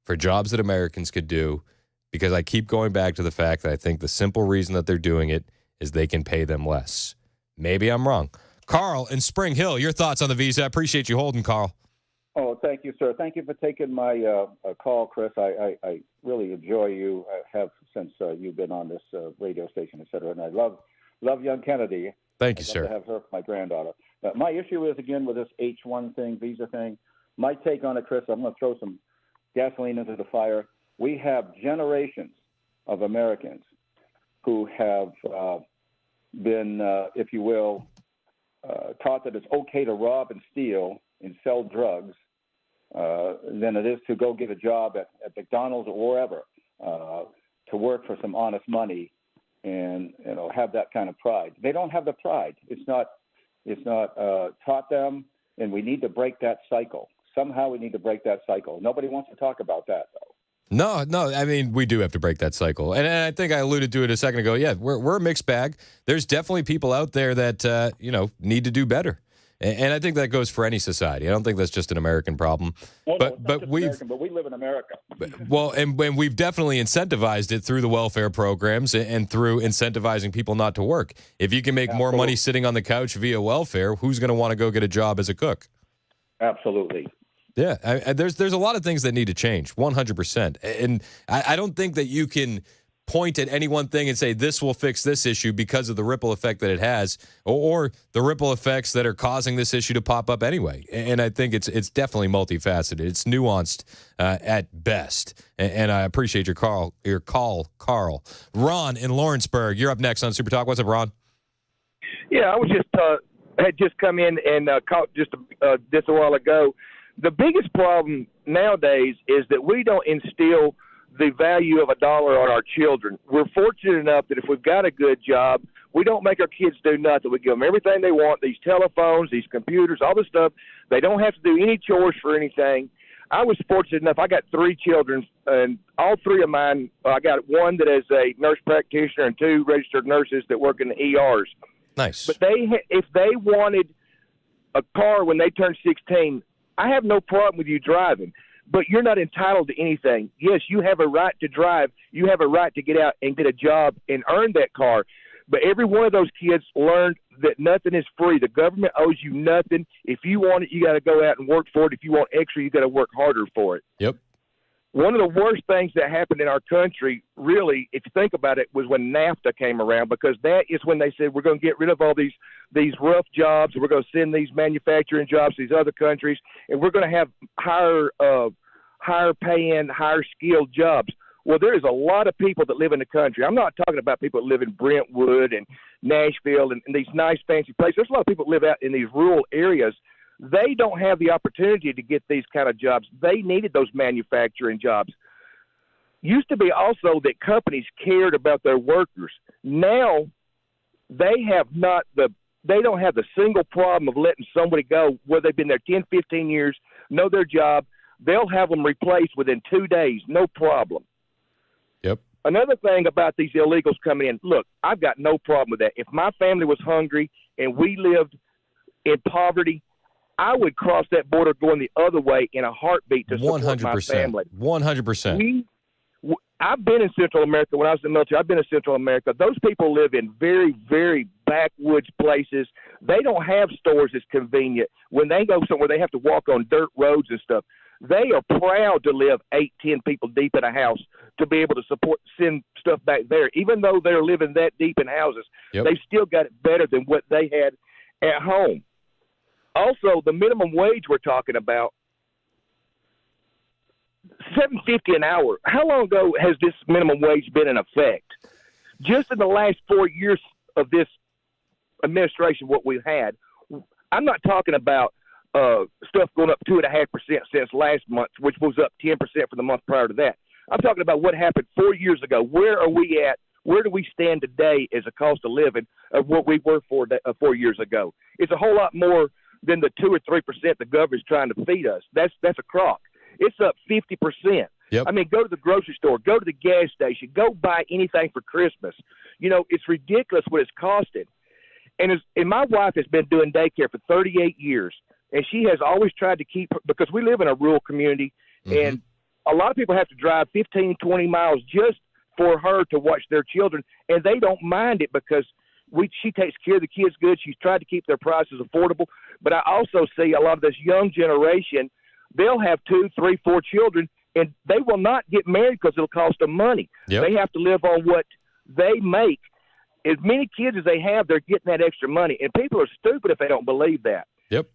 for jobs that Americans could do, because I keep going back to the fact that I think the simple reason that they're doing it is they can pay them less. Maybe I'm wrong. Carl in Spring Hill, your thoughts on the visa. I appreciate you holding, Carl. Oh, thank you, sir. Thank you for taking my call, Chris. I really enjoy you. I have since you've been on this radio station, et cetera. And I love young Kennedy. Thank you, I'd sir. love to have her for my granddaughter. My issue is, again, with this H-1 thing, visa thing. My take on it, Chris, I'm going to throw some gasoline into the fire. We have generations of Americans who have been, if you will, taught that it's okay to rob and steal and sell drugs than it is to go get a job at McDonald's or wherever, to work for some honest money and have that kind of pride. They don't have the pride. It's not taught them, and we need to break that cycle. Somehow we need to break that cycle. Nobody wants to talk about that, though. No, I mean, we do have to break that cycle. And I think I alluded to it a second ago. Yeah, we're a mixed bag. There's definitely people out there that, need to do better. And I think that goes for any society. I don't think that's just an American problem. Well, but no, it's not just we live in America. Well, and we've definitely incentivized it through the welfare programs and through incentivizing people not to work. If you can make more money sitting on the couch via welfare, who's going to want to go get a job as a cook? Absolutely. Yeah, there's a lot of things that need to change, 100%. And I don't think that you can point at any one thing and say this will fix this issue because of the ripple effect that it has, or the ripple effects that are causing this issue to pop up anyway. And I think it's definitely multifaceted. It's nuanced at best. And I appreciate your call, Carl. Ron in Lawrenceburg, you're up next on Super Talk. What's up, Ron? Yeah, I was had just come in and caught just a while ago. The biggest problem nowadays is that we don't instill the value of a dollar on our children. We're fortunate enough that if we've got a good job, we don't make our kids do nothing. We give them everything they want, these telephones, these computers, all this stuff. They don't have to do any chores for anything. I was fortunate enough, I got 3 children, and all 3 of mine, I got one that is a nurse practitioner and 2 registered nurses that work in the ERs. Nice. But if they wanted a car when they turned 16, I have no problem with you driving. But you're not entitled to anything. Yes, you have a right to drive. You have a right to get out and get a job and earn that car. But every one of those kids learned that nothing is free. The government owes you nothing. If you want it, you got to go out and work for it. If you want extra, you got to work harder for it. Yep. One of the worst things that happened in our country, really, if you think about it, was when NAFTA came around, because that is when they said we're going to get rid of all these rough jobs, and we're going to send these manufacturing jobs to these other countries, and we're going to have higher paying, higher skilled jobs. Well, there is a lot of people that live in the country. I'm not talking about people that live in Brentwood and Nashville and these nice fancy places. There's a lot of people that live out in these rural areas. They don't have the opportunity to get these kind of jobs. They needed those manufacturing jobs. Used to be also that companies cared about their workers. Now they don't have the single problem of letting somebody go where they've been there 10, 15 years, know their job. They'll have them replaced within 2 days, no problem. Yep. Another thing about these illegals coming in, look, I've got no problem with that. If my family was hungry and we lived in poverty, I would cross that border going the other way in a heartbeat to support 100%. my family. 100%. I've been in Central America when I was in the military. I've been in Central America. Those people live in very, very backwoods places. They don't have stores that's convenient. When they go somewhere, they have to walk on dirt roads and stuff. They are proud to live 8, 10 people deep in a house to be able to send stuff back there. Even though they're living that deep in houses, they've still got it better than what they had at home. Also, the minimum wage we're talking about, $7.50 an hour. How long ago has this minimum wage been in effect? Just in the last 4 years of this administration, what we've had. I'm not talking about stuff going up 2.5% since last month, which was up 10% for the month prior to that. I'm talking about what happened 4 years ago. Where are we at? Where do we stand today as a cost of living of what we were 4 years ago? It's a whole lot more than the 2 or 3% the government's trying to feed us. That's a crock. It's up 50%. Yep. I mean, go to the grocery store, go to the gas station, go buy anything for Christmas. You know, it's ridiculous what it's costing. And my wife has been doing daycare for 38 years, and she has always tried to keep – because we live in a rural community, and a lot of people have to drive 15, 20 miles just for her to watch their children, and they don't mind it because she takes care of the kids good. She's tried to keep their prices affordable. But I also see a lot of this young generation, they'll have 2, 3, 4 children, and they will not get married because it'll cost them money. Yep. They have to live on what they make. As many kids as they have, they're getting that extra money. And people are stupid if they don't believe that. Yep.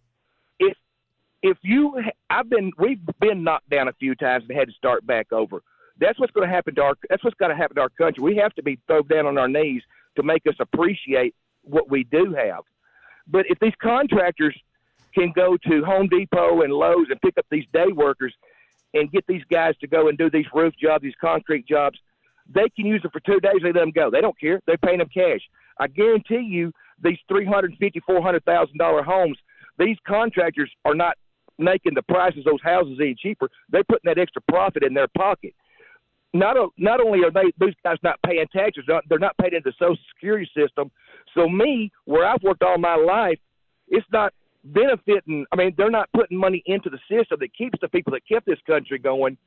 We've been knocked down a few times and had to start back over. That's what's going to happen to that's what's going to happen to our country. We have to be thrown down on our knees to make us appreciate what we do have. But if these contractors can go to Home Depot and Lowe's and pick up these day workers and get these guys to go and do these roof jobs, these concrete jobs, they can use them for 2 days. They let them go. They don't care. They're paying them cash. I guarantee you these $350,000, $400,000 homes, these contractors are not making the prices of those houses any cheaper. They're putting that extra profit in their pocket. Not only are these guys not paying taxes, they're not paying into the Social Security system. So where I've worked all my life, it's not benefiting. I mean, they're not putting money into the system that keeps the people that kept this country going.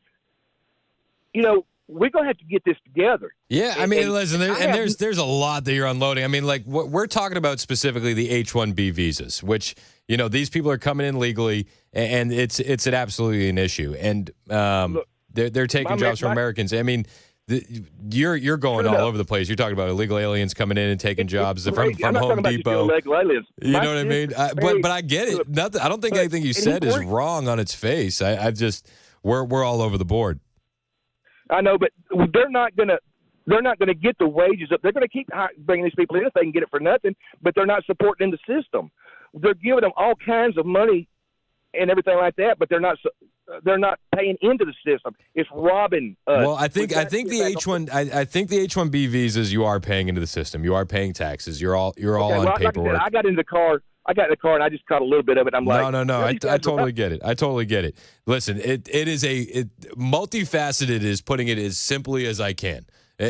You know, we're going to have to get this together. Yeah, I mean, listen, there's a lot that you're unloading. I mean, like, what we're talking about specifically the H-1B visas, which, you know, these people are coming in legally, and it's absolutely an issue. And they're taking jobs from Americans. I mean, You're going all over the place. You're talking about illegal aliens coming in and taking jobs from Home Depot. You know what I mean? But I get it. Nothing. I don't think anything you said is wrong on its face. I just we're all over the board. I know, but they're not gonna get the wages up. They're gonna keep bringing these people in if they can get it for nothing. But they're not supporting the system. They're giving them all kinds of money and everything like that, but they're not paying into the system. It's robbing us. Well, I think the H-1B visas, you are paying into the system. You are paying taxes. You're all on paperwork. Like I got in the car and I just caught a little bit of it. I'm like, no. I totally get it. I totally get it. Listen, it is multifaceted is putting it as simply as I can.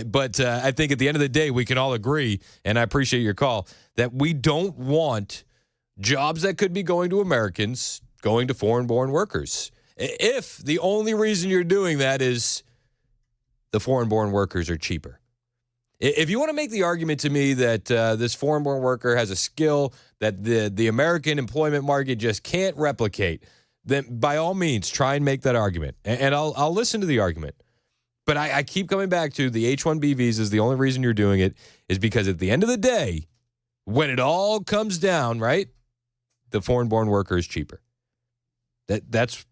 But I think at the end of the day, we can all agree, and I appreciate your call, that we don't want jobs that could be going to Americans going to foreign-born workers. If the only reason you're doing that is the foreign-born workers are cheaper. If you want to make the argument to me that this foreign-born worker has a skill that the American employment market just can't replicate, then by all means, try and make that argument. And I'll listen to the argument. But I keep coming back to the H-1B visas. The only reason you're doing it is because at the end of the day, when it all comes down, right, the foreign-born worker is cheaper. That's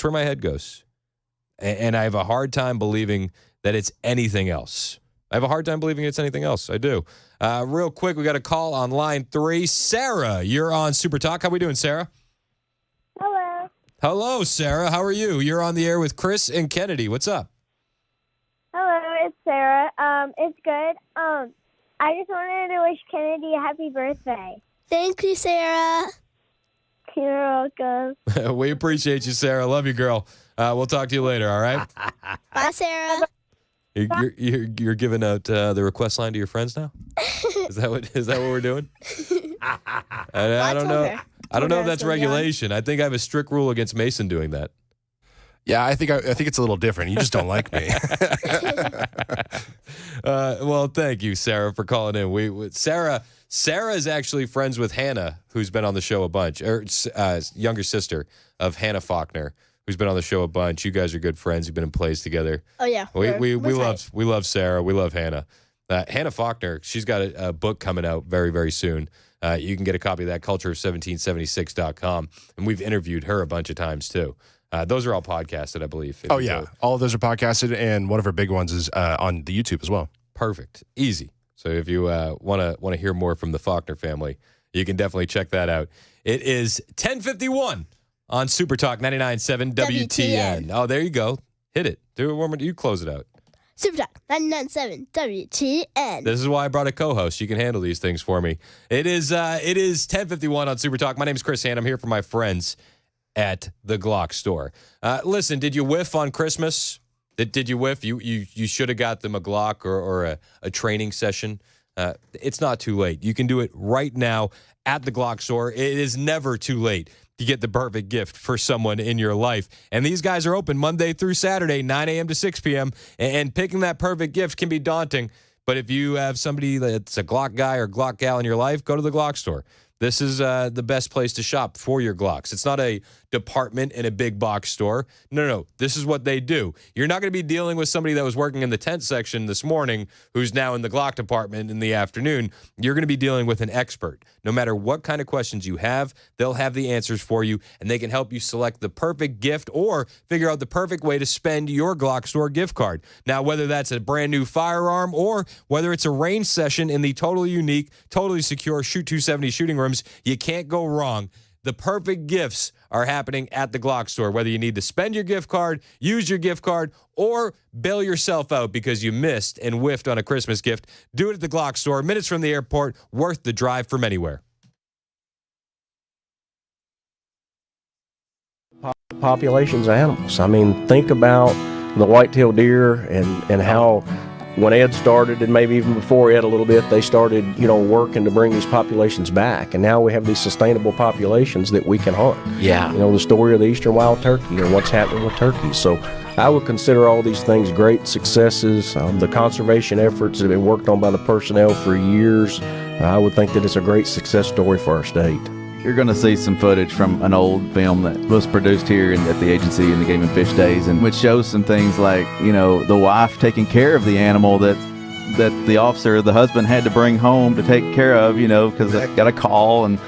where my head goes. And I have a hard time believing that it's anything else. I do. Real quick, we got a call on line 3. Sarah, you're on Super Talk. How we doing, Sarah? Hello. Hello, Sarah. How are you? You're on the air with Chris and Kennedy. What's up? Hello, it's Sarah. It's good. I just wanted to wish Kennedy a happy birthday. Thank you, Sarah. You're welcome. We appreciate you, Sarah. Love you, girl. We'll talk to you later, all right? Bye, Sarah. You're giving out the request line to your friends now? Is that what we're doing? I don't know. I don't know if that's regulation. I think I have a strict rule against Mason doing that. Yeah, I think it's a little different. You just don't like me. Well, thank you, Sarah, for calling in. Sarah is actually friends with Hannah, who's been on the show a bunch, younger sister of Hannah Faulkner, who's been on the show a bunch. You guys are good friends. You've been in plays together. Oh yeah, we love Sarah. We love Hannah. Hannah Faulkner, she's got a book coming out very, very soon. You can get a copy of that, culture1776.com. And we've interviewed her a bunch of times too. Those are all podcasted, I believe. Oh yeah, all of those are podcasted, and one of our big ones is on the YouTube as well. Perfect, easy. So if you want to hear more from the Faulkner family, you can definitely check that out. It is 10:51 on Super Talk 99.7 WTN. Oh, there you go. Hit it. Do it one more. You close it out. Super Talk 99.7 WTN. This is why I brought a co-host. You can handle these things for me. It is 10:51 on Super Talk. My name is Chris Hand. I'm here for my friends at the Glock store. Listen, did you whiff on Christmas? Did you whiff? You should have got them a Glock or a training session. It's not too late. You can do it right now at the Glock store. It is never too late to get the perfect gift for someone in your life. And these guys are open Monday through Saturday, 9 a.m. to 6 p.m. And picking that perfect gift can be daunting. But if you have somebody that's a Glock guy or Glock gal in your life, go to the Glock store. This is the best place to shop for your Glocks. It's not a department in a big box store. No. This is what they do. You're not going to be dealing with somebody that was working in the tent section this morning who's now in the Glock department in the afternoon. You're going to be dealing with an expert. No matter what kind of questions you have, they'll have the answers for you, and they can help you select the perfect gift or figure out the perfect way to spend your Glock store gift card. Now, whether that's a brand new firearm or whether it's a range session in the totally unique, totally secure Shoot 270 shooting rooms, you can't go wrong. The perfect gifts are happening at the Glock store. Whether you need to spend your gift card, use your gift card, or bail yourself out because you missed and whiffed on a Christmas gift, do it at the Glock store. Minutes from the airport, worth the drive from anywhere. Populations of animals. I mean, think about the white-tailed deer and how when Ed started, and maybe even before Ed a little bit, they started, working to bring these populations back. And now we have these sustainable populations that we can hunt. Yeah. The story of the eastern wild turkey and what's happening with turkeys. So I would consider all these things great successes. The conservation efforts that have been worked on by the personnel for years. I would think that it's a great success story for our state. You're going to see some footage from an old film that was produced here at the agency in the Game and Fish days, and which shows some things like, the wife taking care of the animal that the officer, the husband, had to bring home to take care of, because they got a call, and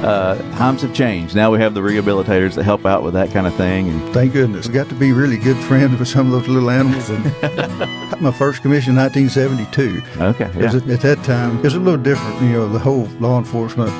times have changed. Now we have the rehabilitators that help out with that kind of thing. And thank goodness. We got to be really good friends with some of those little animals. And my first commission in 1972. Okay, yeah. At that time, it was a little different. The whole law enforcement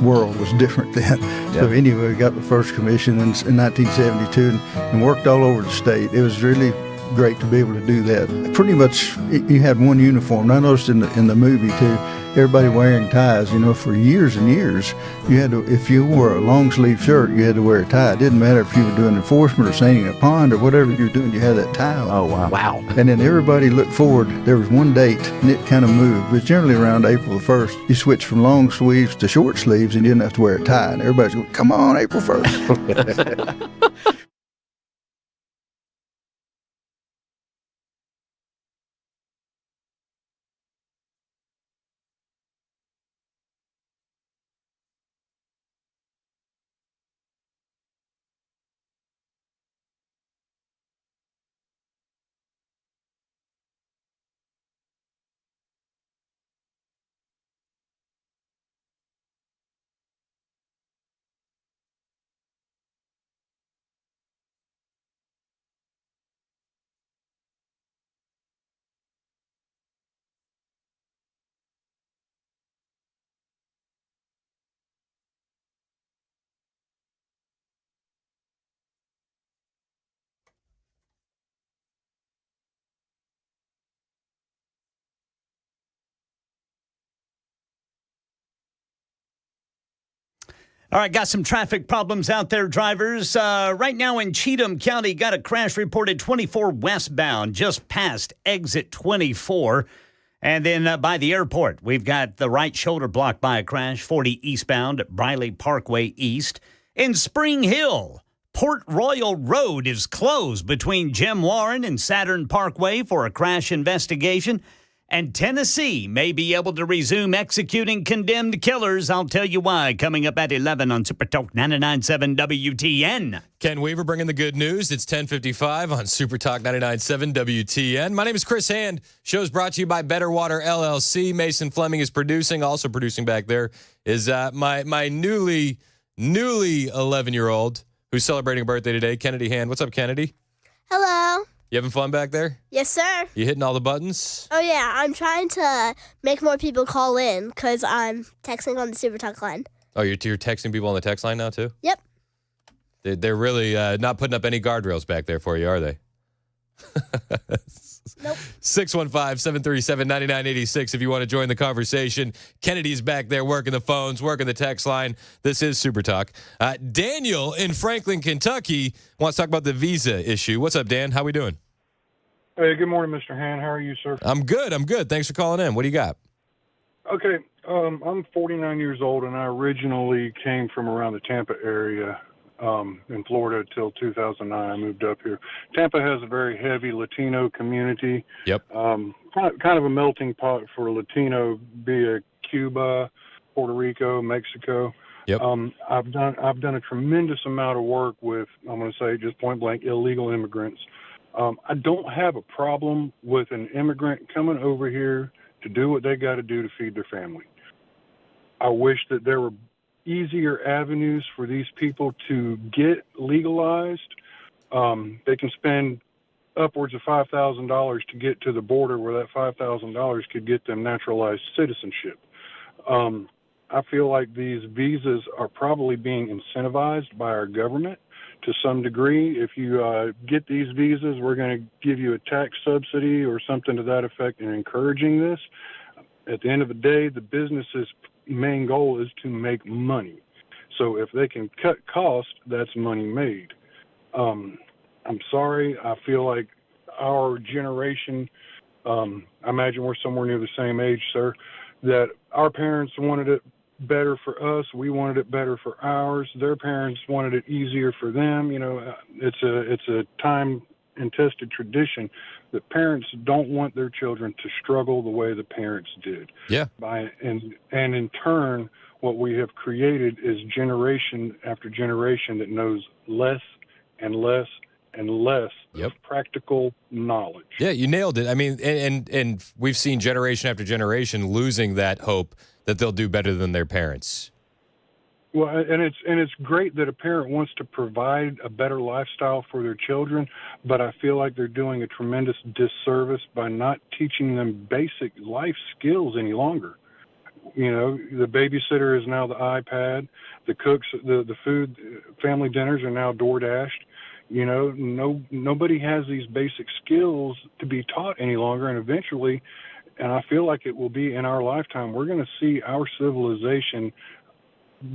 world was different then. So anyway, we got the first commission in 1972 and worked all over the state. It was really great to be able to do that. Pretty much, you had one uniform. I noticed in the movie too, everybody wearing ties. For years and years, you had to. If you wore a long sleeve shirt, you had to wear a tie. It didn't matter if you were doing enforcement or sailing a pond or whatever you were doing. You had that tie on. Oh wow! And then everybody looked forward. There was one date, and it kind of moved. It was generally around April the 1st. You switched from long sleeves to short sleeves, and you didn't have to wear a tie. And everybody's going, "Come on, April 1st." All right, got some traffic problems out there, drivers. Right now in Cheatham County, got a crash reported 24 westbound, just past exit 24. And then by the airport, we've got the right shoulder blocked by a crash, 40 eastbound at Briley Parkway East. In Spring Hill, Port Royal Road is closed between Jim Warren and Saturn Parkway for a crash investigation. And Tennessee may be able to resume executing condemned killers. I'll tell you why, coming up at 11 on Super Talk 99.7 WTN. Ken Weaver bringing the good news. It's 10:55 on Super Talk 99.7 WTN. My name is Chris Hand. Show's brought to you by Better Water LLC. Mason Fleming is producing. Also producing back there is my newly 11-year-old who's celebrating a birthday today, Kennedy Hand. What's up, Kennedy? Hello. You having fun back there? Yes, sir. You hitting all the buttons? Oh, yeah. I'm trying to make more people call in because I'm texting on the Super Talk line. Oh, you're texting people on the text line now, too? Yep. They're really not putting up any guardrails back there for you, are they? Nope. 615-737-9986 if you want to join the conversation. Kennedy's back there working the phones, working the text line. This is Super Talk. Daniel in Franklin, Kentucky wants to talk about the visa issue. What's up, Dan? How we doing? Hey, good morning, Mr. Hand. How are you, sir? I'm good. Thanks for calling in. What do you got? Okay, I'm 49 years old, and I originally came from around the Tampa area in Florida till 2009. I moved up here. Tampa has a very heavy Latino community. Yep. Kind of a melting pot for Latino, be it Cuba, Puerto Rico, Mexico. Yep. I've done a tremendous amount of work with, I'm going to say just point blank, illegal immigrants. I don't have a problem with an immigrant coming over here to do what they got to do to feed their family. I wish that there were easier avenues for these people to get legalized. They can spend upwards of $5,000 to get to the border where that $5,000 could get them naturalized citizenship. I feel like these visas are probably being incentivized by our government to some degree. If you get these visas, we're going to give you a tax subsidy or something to that effect in encouraging this. At the end of the day, the business's main goal is to make money. So if they can cut costs, that's money made. I'm sorry. I feel like our generation, I imagine we're somewhere near the same age, sir, that our parents wanted it better for us. We wanted it better for ours. Their parents wanted it easier for them. You know, it's a time and tested tradition that parents don't want their children to struggle the way the parents did. Yeah. And in turn, what we have created is generation after generation that knows less and less and less of practical knowledge. Yeah, you nailed it. I mean, and we've seen generation after generation losing that hope that they'll do better than their parents. Well, and it's great that a parent wants to provide a better lifestyle for their children, but I feel like they're doing a tremendous disservice by not teaching them basic life skills any longer. You know, the babysitter is now the iPad. The cooks, the food, family dinners are now DoorDashed. You know, nobody has these basic skills to be taught any longer, and eventually, and I feel like it will be in our lifetime, we're going to see our civilization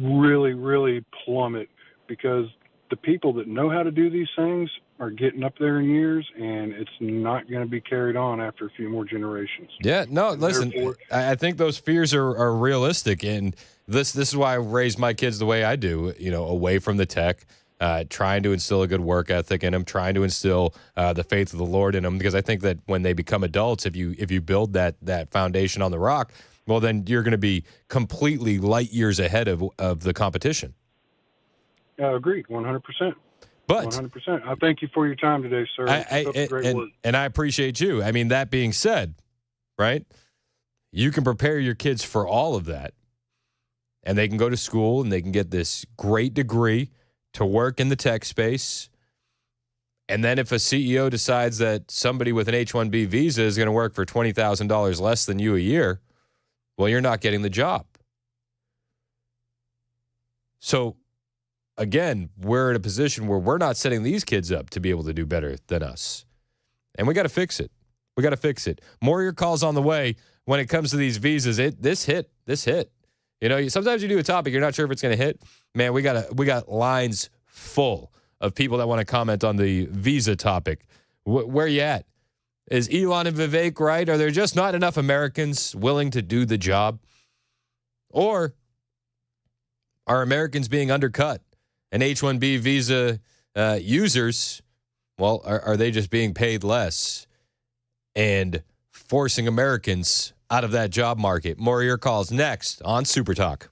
really, really plummet because the people that know how to do these things are getting up there in years, and it's not going to be carried on after a few more generations. Yeah, no, listen, I think those fears are realistic, and this is why I raised my kids the way I do, you know, away from the tech, trying to instill a good work ethic in them, trying to instill the faith of the Lord in them, because I think that when they become adults, if you build that foundation on the rock, well, then you're going to be completely light years ahead of the competition. Agreed, 100%. But 100%. I thank you for your time today, sir. And I appreciate you. I mean, that being said, right, you can prepare your kids for all of that, and they can go to school and they can get this great degree to work in the tech space. And then if a CEO decides that somebody with an H-1B visa is going to work for $20,000 less than you a year, well, you're not getting the job. So, again, we're in a position where we're not setting these kids up to be able to do better than us. And we got to fix it. We got to fix it. More of your calls on the way when it comes to these visas. This hit. You know, sometimes you do a topic, you're not sure if it's going to hit. Man, we got lines full of people that want to comment on the visa topic. Where you at? Is Elon and Vivek right? Are there just not enough Americans willing to do the job? Or are Americans being undercut? And H-1B visa users, well, are they just being paid less and forcing Americans out of that job market? More of your calls next on Super Talk.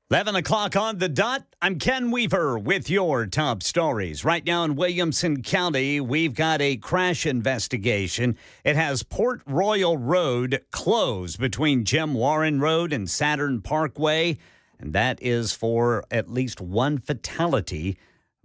Eleven o'clock on the dot. I'm Ken Weaver with your top stories. Right now in Williamson County, we've got a crash investigation. It has Port Royal Road closed between Jim Warren Road and Saturn Parkway, and that is for at least one fatality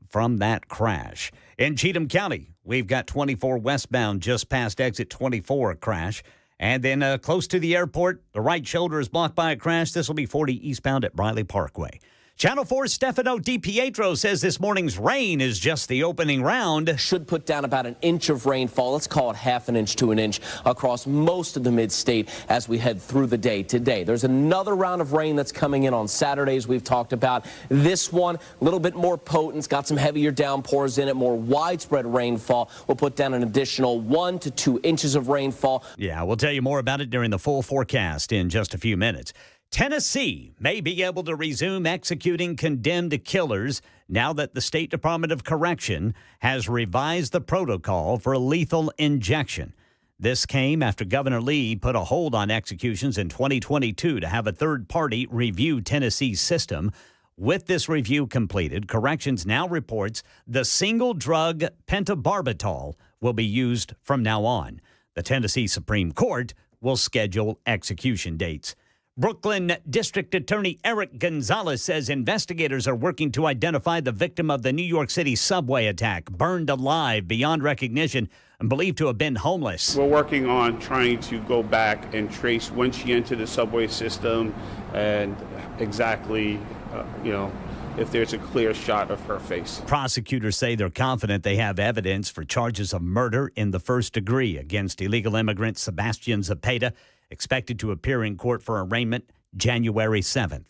from that crash. In Cheatham County, we've got 24 westbound just past exit 24 crash. And then close to the airport, the right shoulder is blocked by a crash. This will be 40 eastbound at Briley Parkway. Channel 4's Stefano DiPietro says this morning's rain is just the opening round. Should put down about an inch of rainfall, let's call it half an inch to an inch, across most of the mid-state as we head through the day today. There's another round of rain that's coming in on Saturdays we've talked about. This one, a little bit more potent, it's got some heavier downpours in it, more widespread rainfall. We'll put down an additional 1 to 2 inches of rainfall. Yeah, we'll tell you more about it during the full forecast in just a few minutes. Tennessee may be able to resume executing condemned killers now that the State Department of Correction has revised the protocol for a lethal injection. This came after Governor Lee put a hold on executions in 2022 to have a third party review Tennessee's system. With this review completed, Corrections now reports the single drug pentobarbital will be used from now on. The Tennessee Supreme Court will schedule execution dates. Brooklyn District Attorney Eric Gonzalez says investigators are working to identify the victim of the New York City subway attack, burned alive beyond recognition and believed to have been homeless. We're working on trying to go back and trace when she entered the subway system and exactly, if there's a clear shot of her face. Prosecutors say they're confident they have evidence for charges of murder in the first degree against illegal immigrant Sebastian Zepeda, expected to appear in court for arraignment January 7th.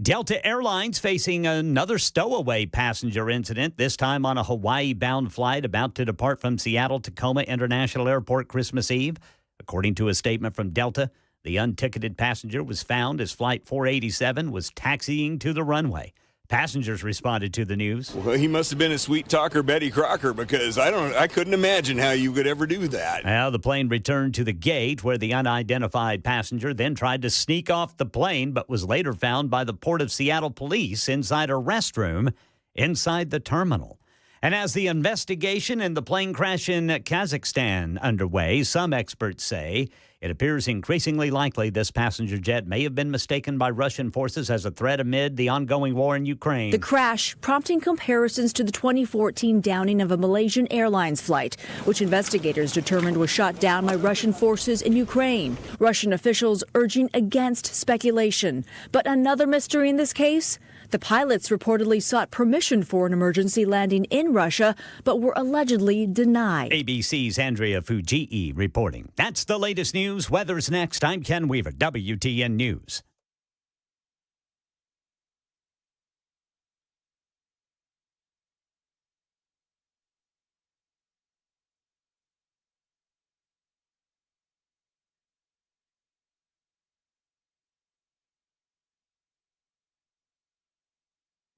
Delta Airlines facing another stowaway passenger incident, this time on a Hawaii-bound flight about to depart from Seattle-Tacoma International Airport Christmas Eve. According to a statement from Delta, the unticketed passenger was found as Flight 487 was taxiing to the runway. Passengers responded to the news. Well, he must have been a sweet talker, Betty Crocker, because I couldn't imagine how you could ever do that. Well, the plane returned to the gate where the unidentified passenger then tried to sneak off the plane, but was later found by the Port of Seattle police inside a restroom inside the terminal. And as the investigation in the plane crash in Kazakhstan underway, some experts say it appears increasingly likely this passenger jet may have been mistaken by Russian forces as a threat amid the ongoing war in Ukraine. The crash prompting comparisons to the 2014 downing of a Malaysian Airlines flight, which investigators determined was shot down by Russian forces in Ukraine. Russian officials urging against speculation. But another mystery in this case? The pilots reportedly sought permission for an emergency landing in Russia, but were allegedly denied. ABC's Andrea Fujii reporting. That's the latest news. Weather's next. I'm Ken Weaver, WTN News.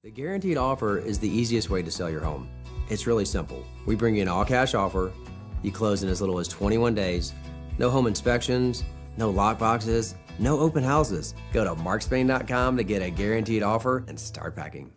The guaranteed offer is the easiest way to sell your home. It's really simple. We bring you an all-cash offer. You close in as little as 21 days. No home inspections, no lock boxes, no open houses. Go to markspain.com to get a guaranteed offer and start packing.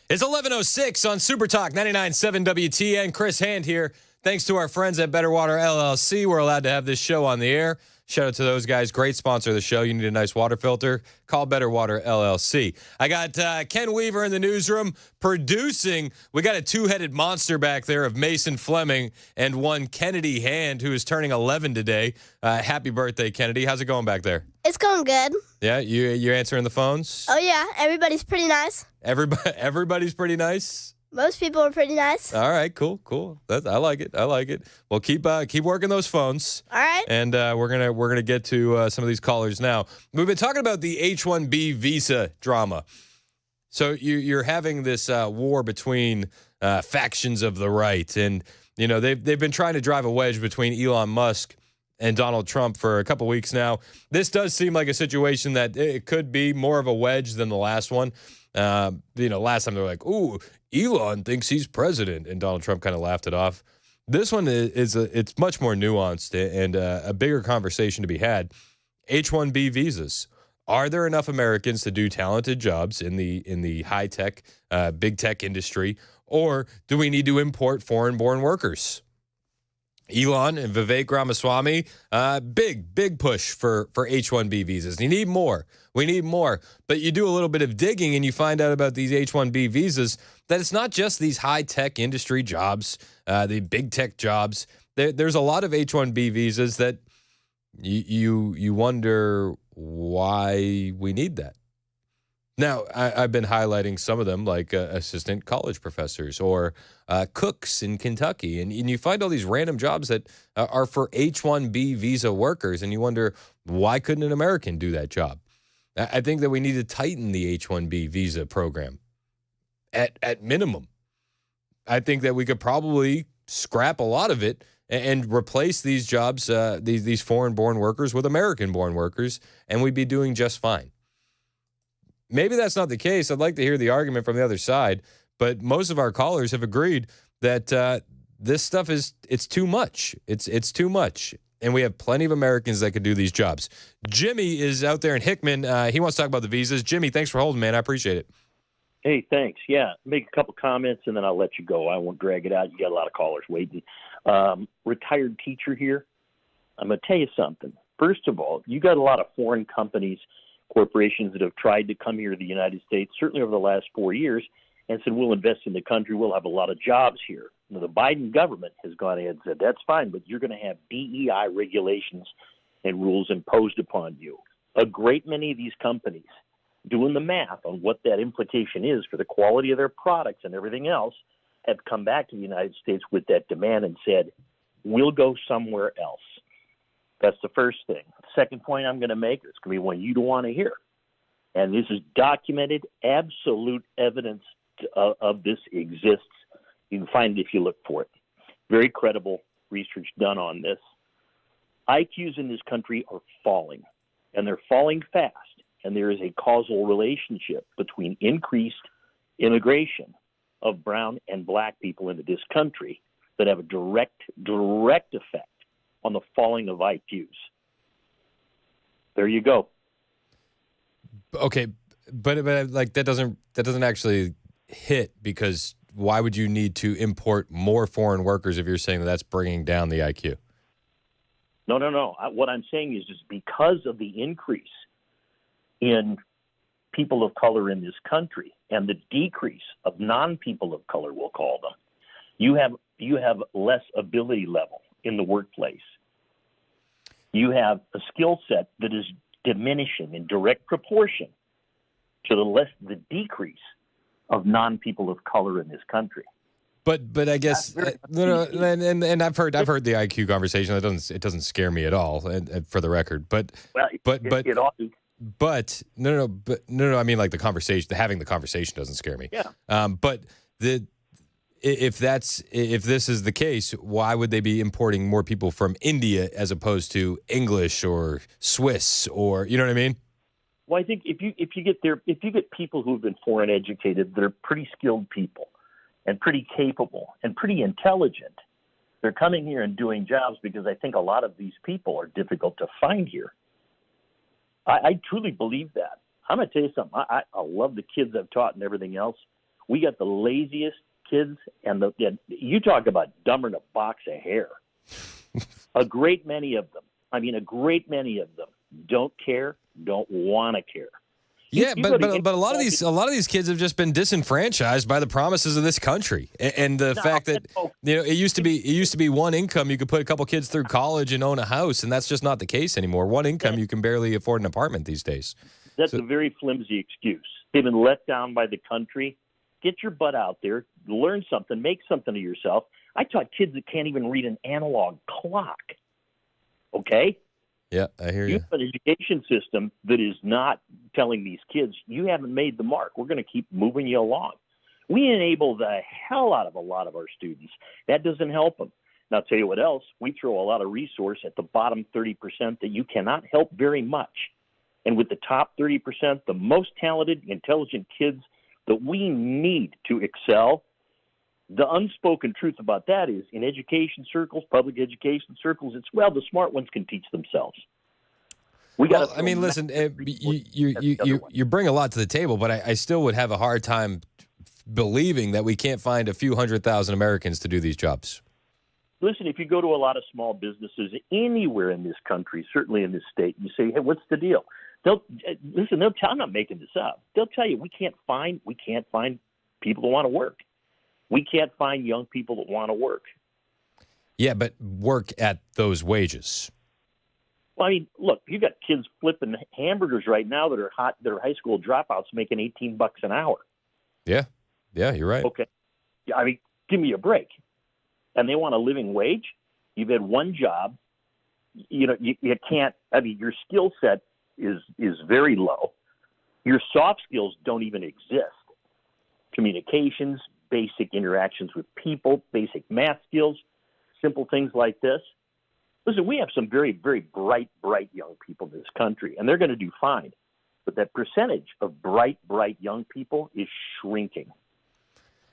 It's 11:06 on Super Talk 99.7 WTN. Chris Hand here. Thanks to our friends at Better Water LLC, we're allowed to have this show on the air. Shout out to those guys. Great sponsor of the show. You need a nice water filter? Call Better Water LLC. I got Ken Weaver in the newsroom producing. We got a two-headed monster back there of Mason Fleming and one Kennedy Hand, who is turning 11 today. Happy birthday, Kennedy. How's it going back there? It's going good. Yeah, you're answering the phones? Oh, yeah. Everybody's pretty nice. Everybody's pretty nice? Most people are pretty nice. All right, cool. I like it. Well, keep working those phones. All right. And we're gonna get to some of these callers now. We've been talking about the H-1B visa drama. So you're having this war between factions of the right, and they've been trying to drive a wedge between Elon Musk and Donald Trump for a couple weeks now. This does seem like a situation that it could be more of a wedge than the last one. Last time they were like, "Ooh, Elon thinks he's president," and Donald Trump kind of laughed it off. This one it's much more nuanced and a bigger conversation to be had. H-1B visas. Are there enough Americans to do talented jobs in the high tech, big tech industry, or do we need to import foreign-born workers? Elon and Vivek Ramaswamy, big push for H-1B visas. You need more. We need more. But you do a little bit of digging and you find out about these H-1B visas that it's not just these high-tech industry jobs, the big tech jobs. There's a lot of H-1B visas that you wonder why we need that. Now, I've been highlighting some of them, like assistant college professors or cooks in Kentucky. And you find all these random jobs that are for H-1B visa workers, and you wonder, why couldn't an American do that job? I think that we need to tighten the H-1B visa program at minimum. I think that we could probably scrap a lot of it and replace these jobs, these foreign-born workers with American-born workers, and we'd be doing just fine. Maybe that's not the case. I'd like to hear the argument from the other side, but most of our callers have agreed that this stuff it's too much. It's too much, and we have plenty of Americans that could do these jobs. Jimmy is out there in Hickman. He wants to talk about the visas. Jimmy, thanks for holding, man. I appreciate it. Hey, thanks. Yeah, make a couple comments, and then I'll let you go. I won't drag it out. You got a lot of callers waiting. Retired teacher here. I'm going to tell you something. First of all, you got a lot of foreign companies, corporations that have tried to come here to the United States, certainly over the last 4 years, and said, we'll invest in the country, we'll have a lot of jobs here. Now, the Biden government has gone ahead and said, that's fine, but you're going to have DEI regulations and rules imposed upon you. A great many of these companies, doing the math on what that implication is for the quality of their products and everything else, have come back to the United States with that demand and said, we'll go somewhere else. That's the first thing. Second point I'm going to make, it's going to be one you don't want to hear. And this is documented, absolute evidence of this exists. You can find it if you look for it. Very credible research done on this. IQs in this country are falling, and they're falling fast. And there is a causal relationship between increased immigration of brown and black people into this country that have a direct effect on the falling of IQs. There you go. Okay, but like that doesn't actually hit, because why would you need to import more foreign workers if you're saying that that's bringing down the IQ? No. What I'm saying is because of the increase in people of color in this country and the decrease of non-people of color, we'll call them, you have less ability level in the workplace. You have a skill set that is diminishing in direct proportion to the decrease of non-people of color in this country. But I guess and I've heard the IQ conversation. It doesn't scare me at all, and for the record. But it ought to. But no. I mean, like the conversation, having the conversation doesn't scare me. Yeah. But if this is the case, why would they be importing more people from India as opposed to English or Swiss, or you know what I mean? Well, I think if you get people who have been foreign educated, they're pretty skilled people and pretty capable and pretty intelligent. They're coming here and doing jobs because I think a lot of these people are difficult to find here. I truly believe that. I'm going to tell you something. I love the kids I've taught and everything else. We got the laziest kids, and you talk about dumber than a box of hair. A great many of them don't care, don't want to care. Yeah, but a lot of these kids have just been disenfranchised by the promises of this country, and the fact that it used to be one income you could put a couple kids through college and own a house, and that's just not the case anymore. One income you can barely afford an apartment these days. That's a very flimsy excuse. They've been let down by the country. Get your butt out there, learn something, make something of yourself. I taught kids that can't even read an analog clock. Okay? Yeah, I hear you. You have an education system that is not telling these kids, you haven't made the mark. We're going to keep moving you along. We enable the hell out of a lot of our students. That doesn't help them. Now, I'll tell you what else. We throw a lot of resource at the bottom 30% that you cannot help very much. And with the top 30%, the most talented, intelligent kids that we need to excel, the unspoken truth about that is in education circles, public education circles, it's, well, the smart ones can teach themselves. Well, I mean, listen, you bring a lot to the table, but I still would have a hard time believing that we can't find a few 100,000 Americans to do these jobs. Listen, if you go to a lot of small businesses anywhere in this country, certainly in this state, and you say, hey, what's the deal? They'll tell, I'm not making this up. They'll tell you, we can't find people that want to work. We can't find young people that want to work. Yeah, but work at those wages. Well, I mean, look, you got kids flipping hamburgers right now that are high school dropouts making $18 an hour. Yeah, you're right. Okay, I mean, give me a break. And they want a living wage. You've had one job. You know, you can't. I mean, your skill set is very low. Your soft skills don't even exist. Communications, basic interactions with people, basic math skills, simple things like this. Listen, we have some very, very bright young people in this country, and they're going to do fine. But that percentage of bright young people is shrinking.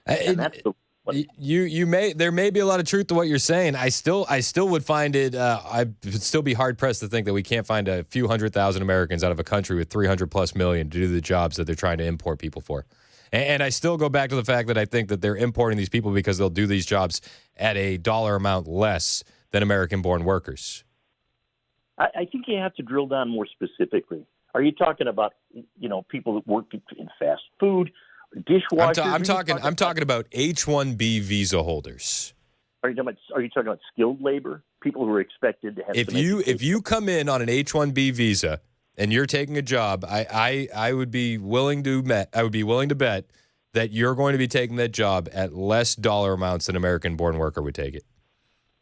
And that's the there may be a lot of truth to what you're saying. I still would find it. I would still be hard pressed to think that we can't find a few 100,000 Americans out of a country with 300+ million to do the jobs that they're trying to import people for. And I still go back to the fact that I think that they're importing these people because they'll do these jobs at a dollar amount less than American-born workers. I think you have to drill down more specifically. Are you talking about people that work in fast food? Dishwashers. I'm talking about H-1B visa holders. Are you talking about skilled labor? People who are expected to have. If you come in on an H-1B visa and you're taking a job, I would be willing to bet that you're going to be taking that job at less dollar amounts than an American-born worker would take it.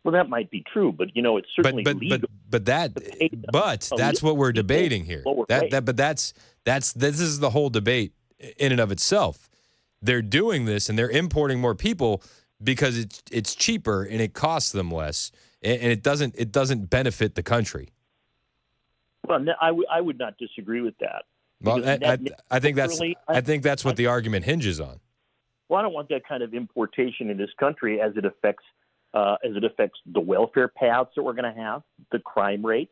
Well, that might be true, but it's certainly legal. But that's what we're debating here. This is the whole debate in and of itself. They're doing this and they're importing more people because it's cheaper and it costs them less, and it doesn't benefit the country. Well, I would not disagree with that. Well, I think that's what the argument hinges on. Well, I don't want that kind of importation in this country as it affects the welfare paths that we're going to have, the crime rates.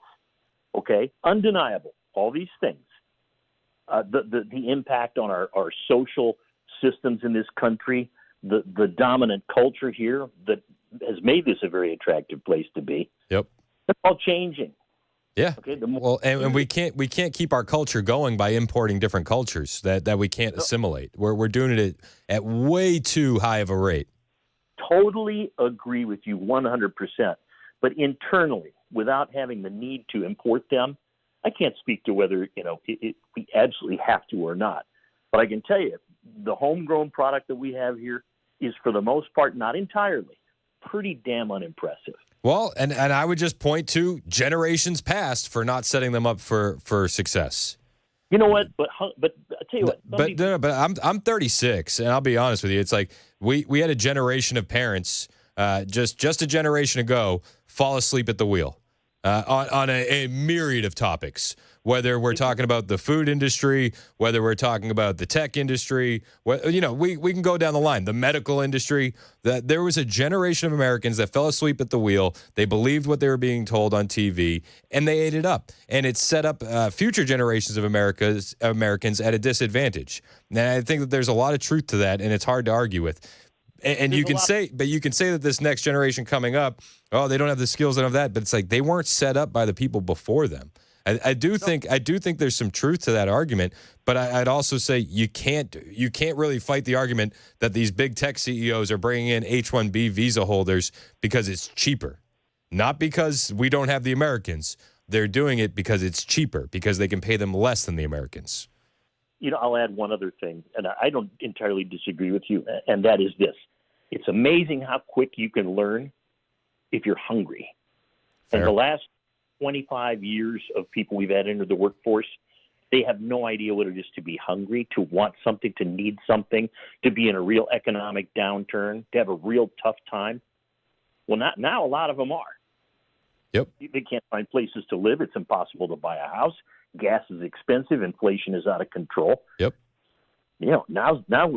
Okay, undeniable. All these things. The impact on our social systems in this country, the dominant culture here that has made this a very attractive place to be. Yep. It's all changing. Yeah. Okay. And we can't keep our culture going by importing different cultures that we can't assimilate. We're doing it at way too high of a rate. Totally agree with you 100%. But internally, without having the need to import them, I can't speak to whether we absolutely have to or not. But I can tell you, the homegrown product that we have here is, for the most part, not entirely, pretty damn unimpressive. Well, and I would just point to generations past for not setting them up for success. You know what? But I'll tell you what. But I'm 36, and I'll be honest with you. It's like we had a generation of parents just a generation ago fall asleep at the wheel on a myriad of topics. Whether we're talking about the food industry, whether we're talking about the tech industry, we can go down the line. The medical industry. That there was a generation of Americans that fell asleep at the wheel. They believed what they were being told on TV, and they ate it up. And it set up future generations of Americans at a disadvantage. And I think that there's a lot of truth to that, and it's hard to argue with. And you can say that this next generation coming up, they don't have the skills, they don't have that. But it's like they weren't set up by the people before them. I do think there's some truth to that argument, but I'd also say you can't really fight the argument that these big tech CEOs are bringing in H-1B visa holders because it's cheaper, not because we don't have the Americans. They're doing it because it's cheaper, because they can pay them less than the Americans. I'll add one other thing, and I don't entirely disagree with you, and that is this. It's amazing how quick you can learn if you're hungry. Fair. And the last 25 years of people we've had into the workforce, they have no idea what it is to be hungry, to want something, to need something, to be in a real economic downturn, to have a real tough time. Well, now a lot of them are. Yep. They can't find places to live. It's impossible to buy a house. Gas is expensive. Inflation is out of control. Yep. Now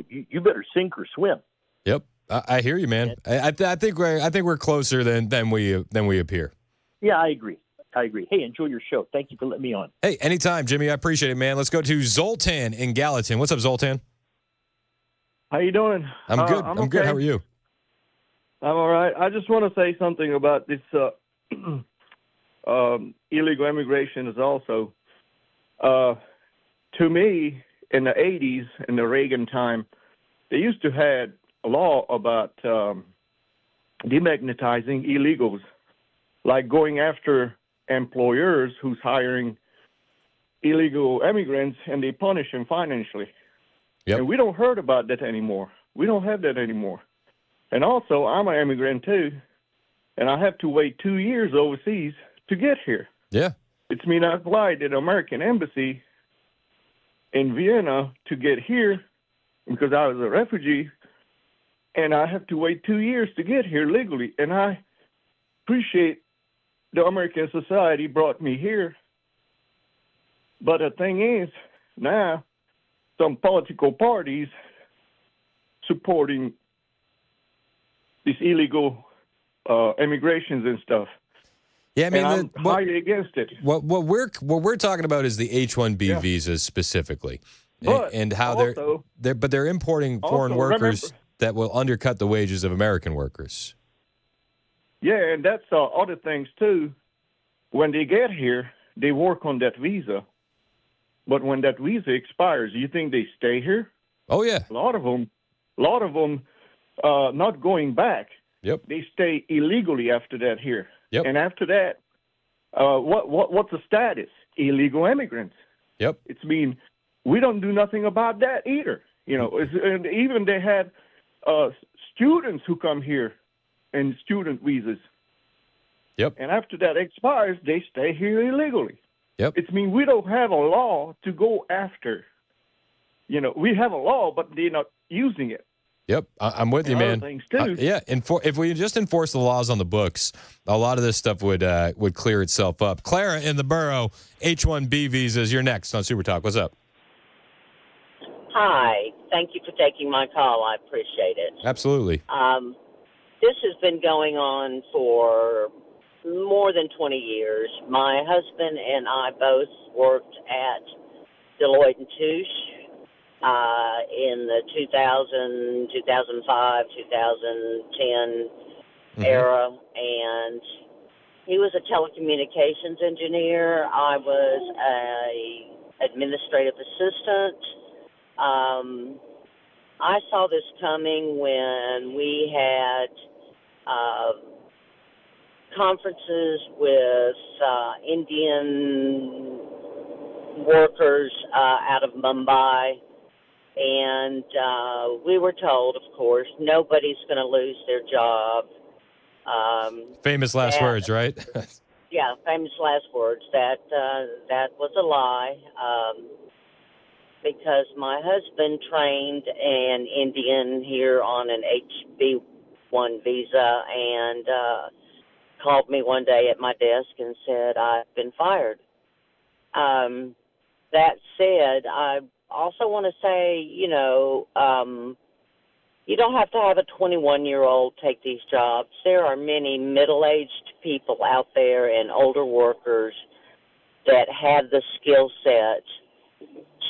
you better sink or swim. Yep. I hear you, man. I think we're closer than we appear. Yeah, I agree. Hey, enjoy your show. Thank you for letting me on. Hey, anytime, Jimmy. I appreciate it, man. Let's go to Zoltan in Gallatin. What's up, Zoltan? How you doing? I'm good. I'm good. How are you? I'm all right. I just want to say something about this illegal immigration is also. To me, in the 80s, in the Reagan time, they used to have a law about demagnetizing illegals, like going after employers who's hiring illegal immigrants, and they punish them financially. Yep. And we don't heard about that anymore. We don't have that anymore. And also, I'm an immigrant too, and I have to wait 2 years overseas to get here. Yeah. It's mean I applied at the American Embassy in Vienna to get here because I was a refugee, and I have to wait 2 years to get here legally. And I appreciate the American society brought me here. But the thing is, now some political parties supporting these illegal immigrations and stuff. Yeah, I mean, and I'm highly against it. What we're talking about is the H-1B visas specifically, But and how also, they're importing foreign also, workers remember- that will undercut the wages of American workers. Yeah, and that's other things too. When they get here, they work on that visa. But when that visa expires, you think they stay here? Oh yeah, a lot of them, not going back. Yep. They stay illegally after that here. Yep. And after that, what's the status? Illegal immigrants. Yep. It's mean we don't do nothing about that either. And even they had students who come here and student visas. Yep. And after that expires, they stay here illegally. Yep. It's mean we don't have a law to go after. We have a law, but they're not using it. Yep, I'm with you, And other man. things, too. Yeah, if we just enforce the laws on the books, a lot of this stuff would clear itself up. Clara in the borough, H-1B visas. You're next on Super Talk. What's up? Hi. Thank you for taking my call. I appreciate it. Absolutely. This has been going on for more than 20 years. My husband and I both worked at Deloitte & Touche in the 2000, 2005, 2010 era, and he was a telecommunications engineer. I was a administrative assistant. I saw this coming when we had conferences with Indian workers out of Mumbai. And we were told, of course, nobody's going to lose their job. Famous last words, right? Yeah, famous last words. That was a lie, because my husband trained an Indian here on an HB1 visa and called me one day at my desk and said, I've been fired. That said, I also want to say, you don't have to have a 21-year-old take these jobs. There are many middle-aged people out there and older workers that have the skill set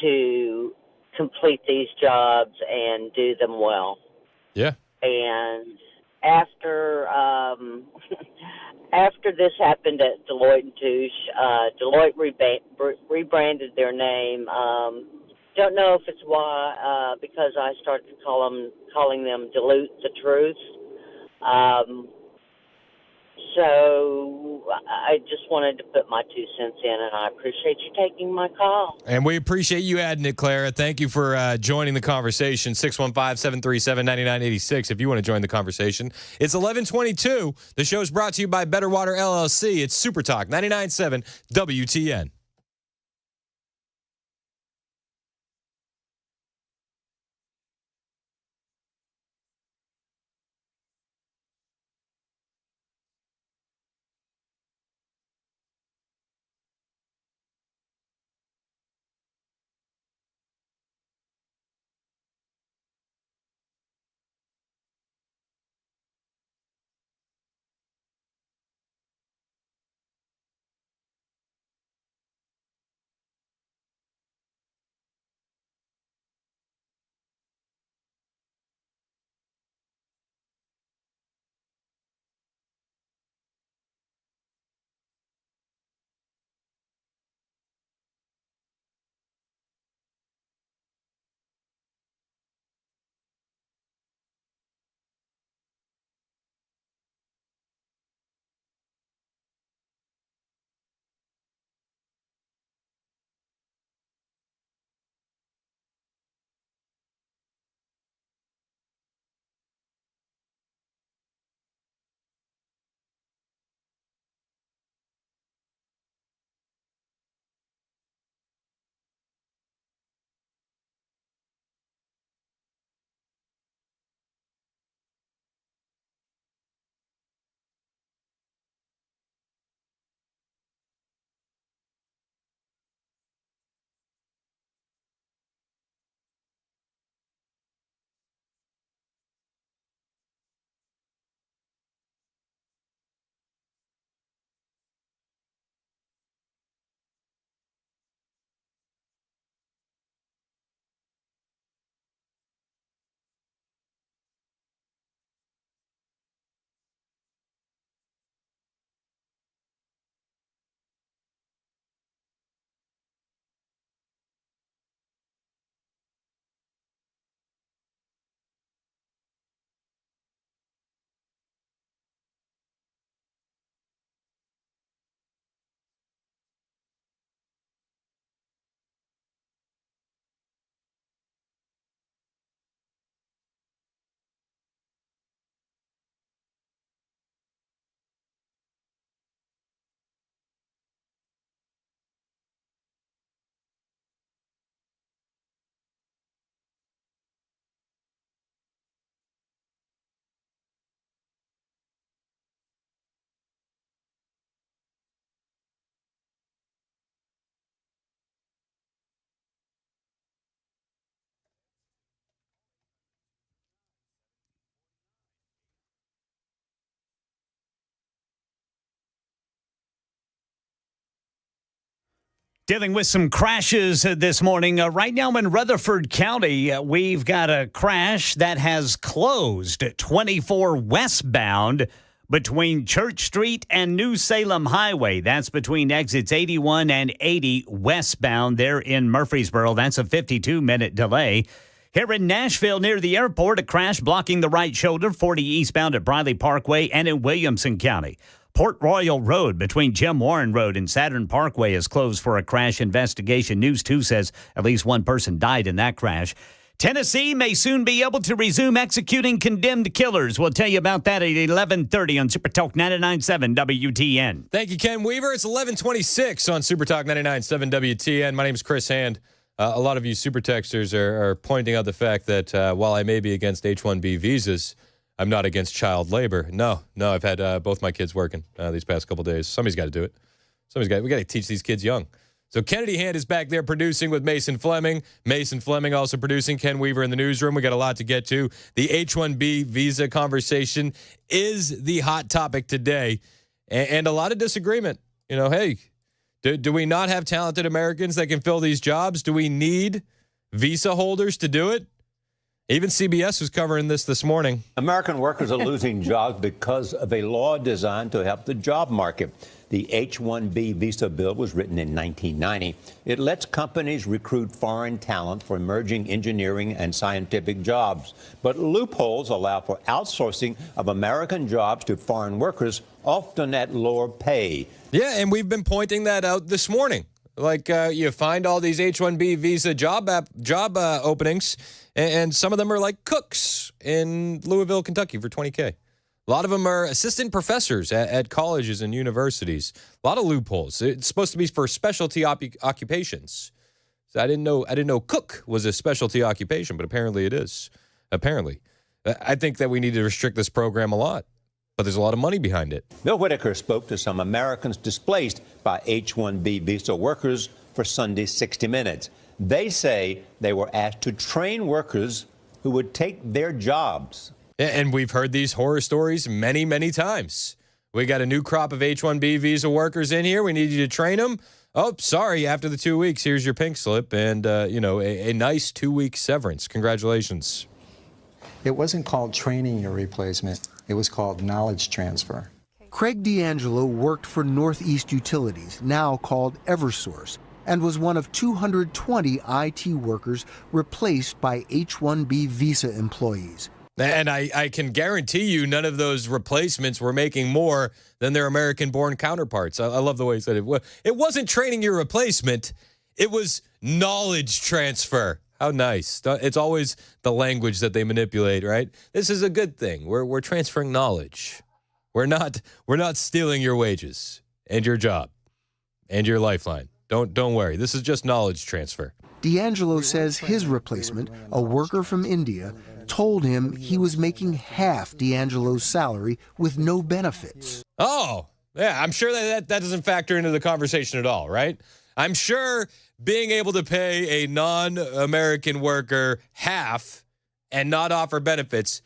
to complete these jobs and do them well. Yeah. And after after this happened at Deloitte & Touche, Deloitte rebranded their name. Don't know if it's why, because I started calling them Dilute the Truth. So I just wanted to put my 2 cents in, and I appreciate you taking my call. And we appreciate you adding it, Clara. Thank you for joining the conversation. 615-737-9986 if you want to join the conversation. It's 11:22. The show's brought to you by Better Water LLC. It's Super Talk 99.7 WTN. Dealing with some crashes this morning. Right now in Rutherford County, we've got a crash that has closed 24 westbound between Church Street and New Salem Highway. That's between exits 81 and 80 westbound there in Murfreesboro. That's a 52-minute delay. Here in Nashville, near the airport, a crash blocking the right shoulder, 40 eastbound at Briley Parkway and in Williamson County. Port Royal Road between Jim Warren Road and Saturn Parkway is closed for a crash investigation. News 2 says at least one person died in that crash. Tennessee may soon be able to resume executing condemned killers. We'll tell you about that at 11:30 on Super Talk 99.7 WTN. Thank you, Ken Weaver. It's 11:26 on Super Talk 99.7 WTN. My name is Chris Hand. A lot of you super texters are pointing out the fact that while I may be against H-1B visas, I'm not against child labor. No, I've had both my kids working these past couple days. Somebody's got to do it. We got to teach these kids young. So Kennedy Hand is back there producing with Mason Fleming. Mason Fleming also producing. Ken Weaver in the newsroom. We got a lot to get to. The H-1B visa conversation is the hot topic today, and a lot of disagreement. You know, hey, do we not have talented Americans that can fill these jobs? Do we need visa holders to do it? Even CBS was covering this morning. American workers are losing jobs because of a law designed to help the job market. The H-1B visa bill was written in 1990. It lets companies recruit foreign talent for emerging engineering and scientific jobs. But loopholes allow for outsourcing of American jobs to foreign workers, often at lower pay. Yeah, and we've been pointing that out this morning. Like you find all these H-1B visa job openings, and some of them are like cooks in Louisville, Kentucky for $20K. A lot of them are assistant professors at colleges and universities. A lot of loopholes. It's supposed to be for specialty occupations. So I didn't know cook was a specialty occupation, but apparently it is. Apparently. I think that we need to restrict this program a lot. But there's a lot of money behind it. Bill Whitaker spoke to some Americans displaced by H-1B visa workers for Sunday's 60 Minutes. They say they were asked to train workers who would take their jobs. And we've heard these horror stories many, many times. We got a new crop of H-1B visa workers in here. We need you to train them. Oh, sorry. After the 2 weeks, here's your pink slip and, a nice 2-week severance. Congratulations. It wasn't called training your replacement. It was called knowledge transfer. Craig D'Angelo worked for Northeast Utilities, now called Eversource, and was one of 220 IT workers replaced by H-1B visa employees. And I can guarantee you none of those replacements were making more than their American-born counterparts. I love the way he said it. It wasn't training your replacement. It was knowledge transfer. How nice. It's always the language that they manipulate, right? This is a good thing. We're transferring knowledge. We're not stealing your wages and your job and your lifeline. Don't worry. This is just knowledge transfer. D'Angelo says his replacement, a worker from India, told him he was making half D'Angelo's salary with no benefits. Oh, yeah. I'm sure that doesn't factor into the conversation at all, right? I'm sure being able to pay a non-American worker half and not offer benefits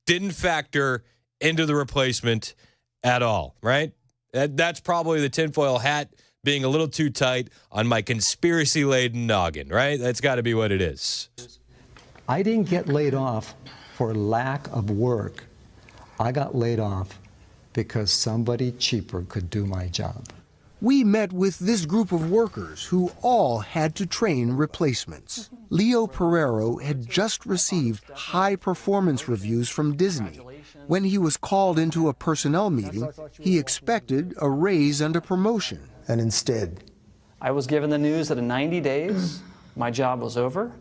didn't factor into the replacement at all, right? That's probably the tinfoil hat being a little too tight on my conspiracy-laden noggin, right? That's got to be what it is. I didn't get laid off for lack of work. I got laid off because somebody cheaper could do my job. We met with this group of workers who all had to train replacements. Leo Pereiro had just received high performance reviews from Disney. When he was called into a personnel meeting, he expected a raise and a promotion. And instead, I was given the news that in 90 days, my job was over,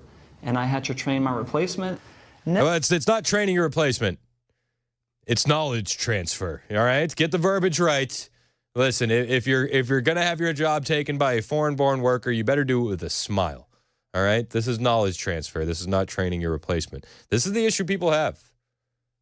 and I had to train my replacement. Well, it's not training your replacement. It's knowledge transfer, all right? Get the verbiage right. Listen, if you're going to have your job taken by a foreign-born worker, you better do it with a smile, all right? This is knowledge transfer. This is not training your replacement. This is the issue people have.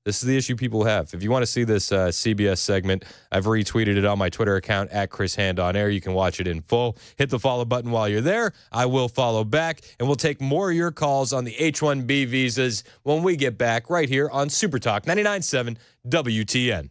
This is the issue people have. If you want to see this CBS segment, I've retweeted it on my Twitter account, @ChrisHandOnAir. You can watch it in full. Hit the follow button while you're there. I will follow back, and we'll take more of your calls on the H-1B visas when we get back right here on Super Talk 99.7 WTN.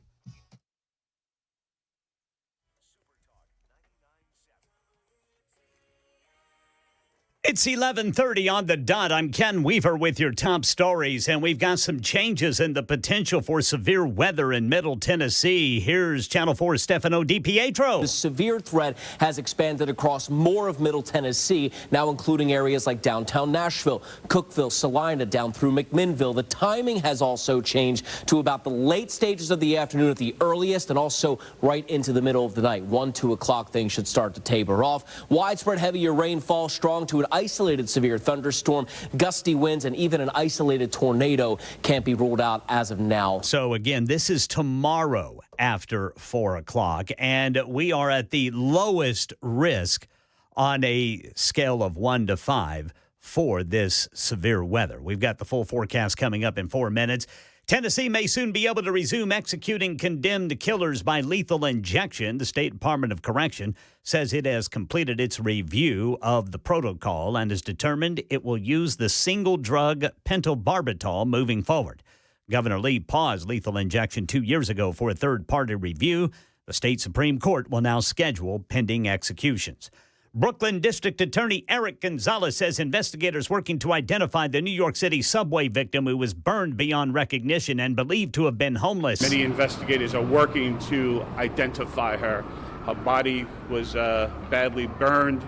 It's 11:30 on the dot. I'm Ken Weaver with your top stories, and we've got some changes in the potential for severe weather in Middle Tennessee. Here's Channel 4's Stefano DiPietro. The severe threat has expanded across more of Middle Tennessee, now including areas like downtown Nashville, Cookeville, Salina, down through McMinnville. The timing has also changed to about the late stages of the afternoon at the earliest, and also right into the middle of the night. 1, 2 o'clock, things should start to taper off. Widespread heavier rainfall, strong to an isolated severe thunderstorm, gusty winds, and even an isolated tornado can't be ruled out as of now. So again, this is tomorrow after 4 o'clock, and we are at the lowest risk on a scale of 1 to 5 for this severe weather. We've got the full forecast coming up in 4 minutes. Tennessee may soon be able to resume executing condemned killers by lethal injection. The State Department of Correction says it has completed its review of the protocol and is determined it will use the single drug pentobarbital moving forward. Governor Lee paused lethal injection 2 years ago for a third-party review. The state Supreme Court will now schedule pending executions. Brooklyn District Attorney Eric Gonzalez says investigators working to identify the New York City subway victim who was burned beyond recognition and believed to have been homeless. Many investigators are working to identify her. Her body was badly burned,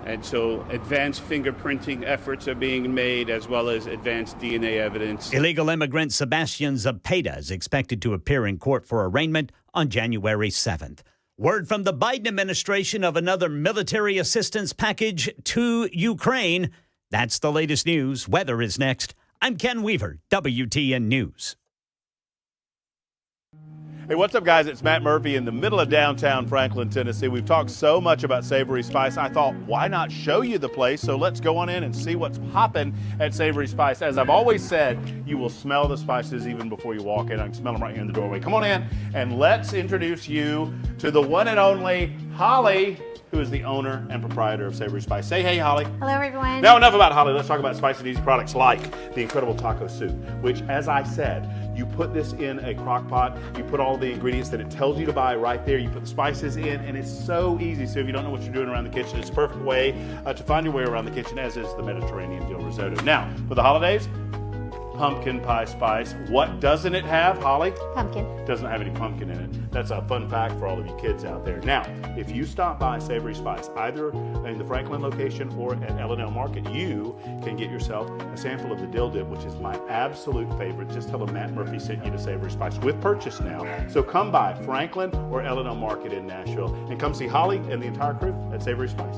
and so advanced fingerprinting efforts are being made, as well as advanced DNA evidence. Illegal immigrant Sebastian Zapata is expected to appear in court for arraignment on January 7th. Word from the Biden administration of another military assistance package to Ukraine. That's the latest news. Weather is next. I'm Ken Weaver, WTN News. Hey, what's up, guys? It's Matt Murphy in the middle of downtown Franklin, Tennessee. We've talked so much about Savory Spice. I thought, why not show you the place? So let's go on in and see what's popping at Savory Spice. As I've always said, you will smell the spices even before you walk in. I can smell them right here in the doorway. Come on in and let's introduce you to the one and only Holly, who is the owner and proprietor of Savory Spice. Say hey, Holly. Hello, everyone. Now, enough about Holly. Let's talk about spicy and easy products like the incredible taco soup, which, as I said, you put this in a crock pot, you put all the ingredients that it tells you to buy right there, you put the spices in, and it's so easy. So if you don't know what you're doing around the kitchen, it's a perfect way to find your way around the kitchen, as is the Mediterranean dill risotto. Now, for the holidays, pumpkin pie spice. What doesn't it have, Holly? Pumpkin. Doesn't have any pumpkin in it. That's a fun fact for all of you kids out there. Now, if you stop by Savory Spice, either in the Franklin location or at L&L Market, you can get yourself a sample of the dill dip, which is my absolute favorite. Just tell them Matt Murphy sent you to Savory Spice with purchase now. So come by Franklin or L&L Market in Nashville and come see Holly and the entire crew at Savory Spice.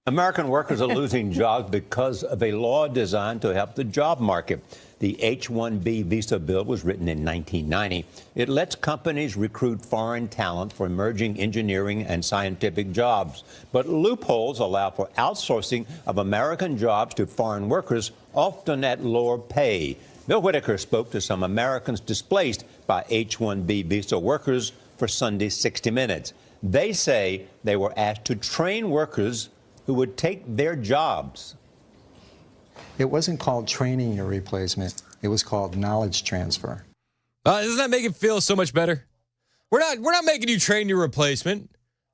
American workers are losing jobs because of a law designed to help the job market. The H-1B visa bill was written in 1990. It lets companies recruit foreign talent for emerging engineering and scientific jobs. But loopholes allow for outsourcing of American jobs to foreign workers, often at lower pay. Bill Whitaker spoke to some Americans displaced by H-1B visa workers for Sunday's 60 Minutes. They say they were asked to train workers who would take their jobs. It wasn't called training your replacement. It was called knowledge transfer. Doesn't that make it feel so much better? We're not making you train your replacement.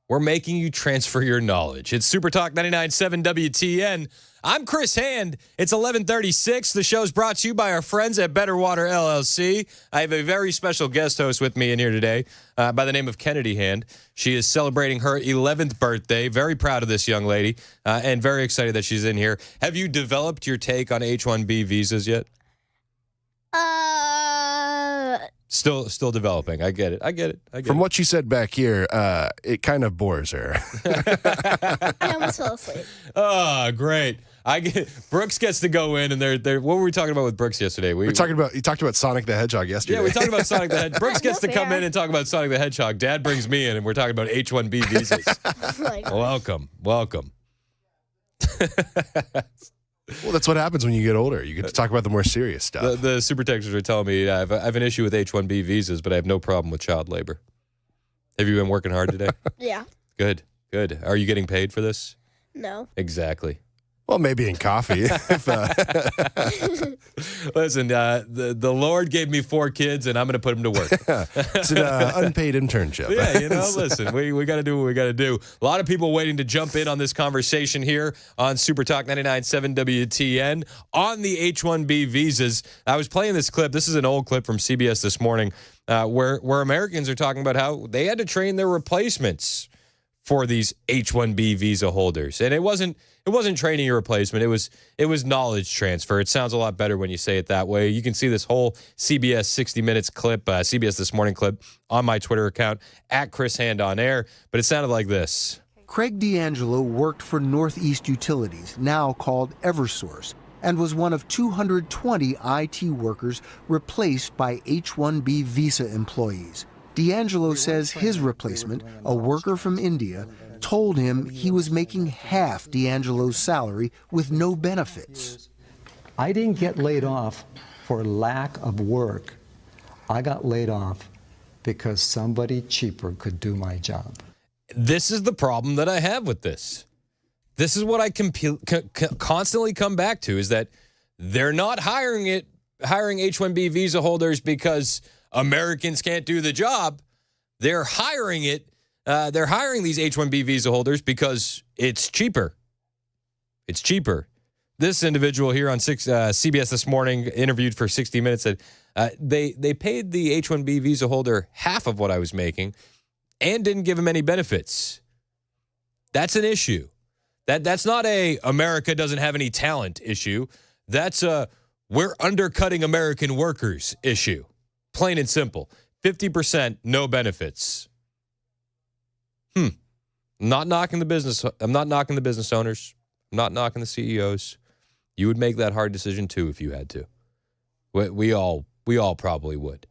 We're making you transfer your knowledge. It's Super Talk 99.7 WTN. I'm Chris Hand. It's 11:36. The show's brought to you by our friends at Better Water LLC. I have a very special guest host with me in here today by the name of Kennedy Hand. She is celebrating her 11th birthday. Very proud of this young lady and very excited that she's in here. Have you developed your take on H-1B visas yet? Still developing. I get it. From what you said back here, it kind of bores her. I almost fell asleep. Oh, great. Brooks gets to go in, and they're what were we talking about with Brooks yesterday? You talked about Sonic the Hedgehog yesterday. Yeah, we talked about Sonic the Hedgehog. Brooks gets to come in and talk about Sonic the Hedgehog. Dad brings me in, and we're talking about H-1B visas. Welcome. Well, that's what happens when you get older. You get to talk about the more serious stuff. The super texters are telling me I have an issue with H-1B visas, but I have no problem with child labor. Have you been working hard today? Yeah. Good. Are you getting paid for this? No. Exactly. Well, maybe in coffee. Listen, the Lord gave me 4 kids, and I'm going to put them to work. It's an unpaid internship. Yeah, listen, we got to do what we got to do. A lot of people waiting to jump in on this conversation here on Super Talk 99.7 WTN on the H-1B visas. I was playing this clip. This is an old clip from CBS This Morning where Americans are talking about how they had to train their replacements for these H-1B visa holders. And it wasn't training your replacement. It was knowledge transfer. It sounds a lot better when you say it that way. You can see this whole CBS 60 Minutes clip, CBS This Morning clip on my Twitter account, at Chris Hand on Air. But it sounded like this. Craig D'Angelo worked for Northeast Utilities, now called Eversource, and was one of 220 IT workers replaced by H-1B visa employees. D'Angelo says his replacement, a worker from India, told him he was making half D'Angelo's salary with no benefits. I didn't get laid off for lack of work. I got laid off because somebody cheaper could do my job. This is the problem that I have with this. This is what I constantly come back to, is that they're not hiring H-1B visa holders because Americans can't do the job. They're hiring these H-1B visa holders because it's cheaper. It's cheaper. This individual here on CBS This Morning, interviewed for 60 Minutes, said they paid the H-1B visa holder half of what I was making and didn't give him any benefits. That's an issue. That's not a America doesn't have any talent issue. That's a we're undercutting American workers issue. Plain and simple. 50%, no benefits. I'm not knocking the business. I'm not knocking the business owners. I'm not knocking the CEOs. You would make that hard decision too if you had to. We all probably would.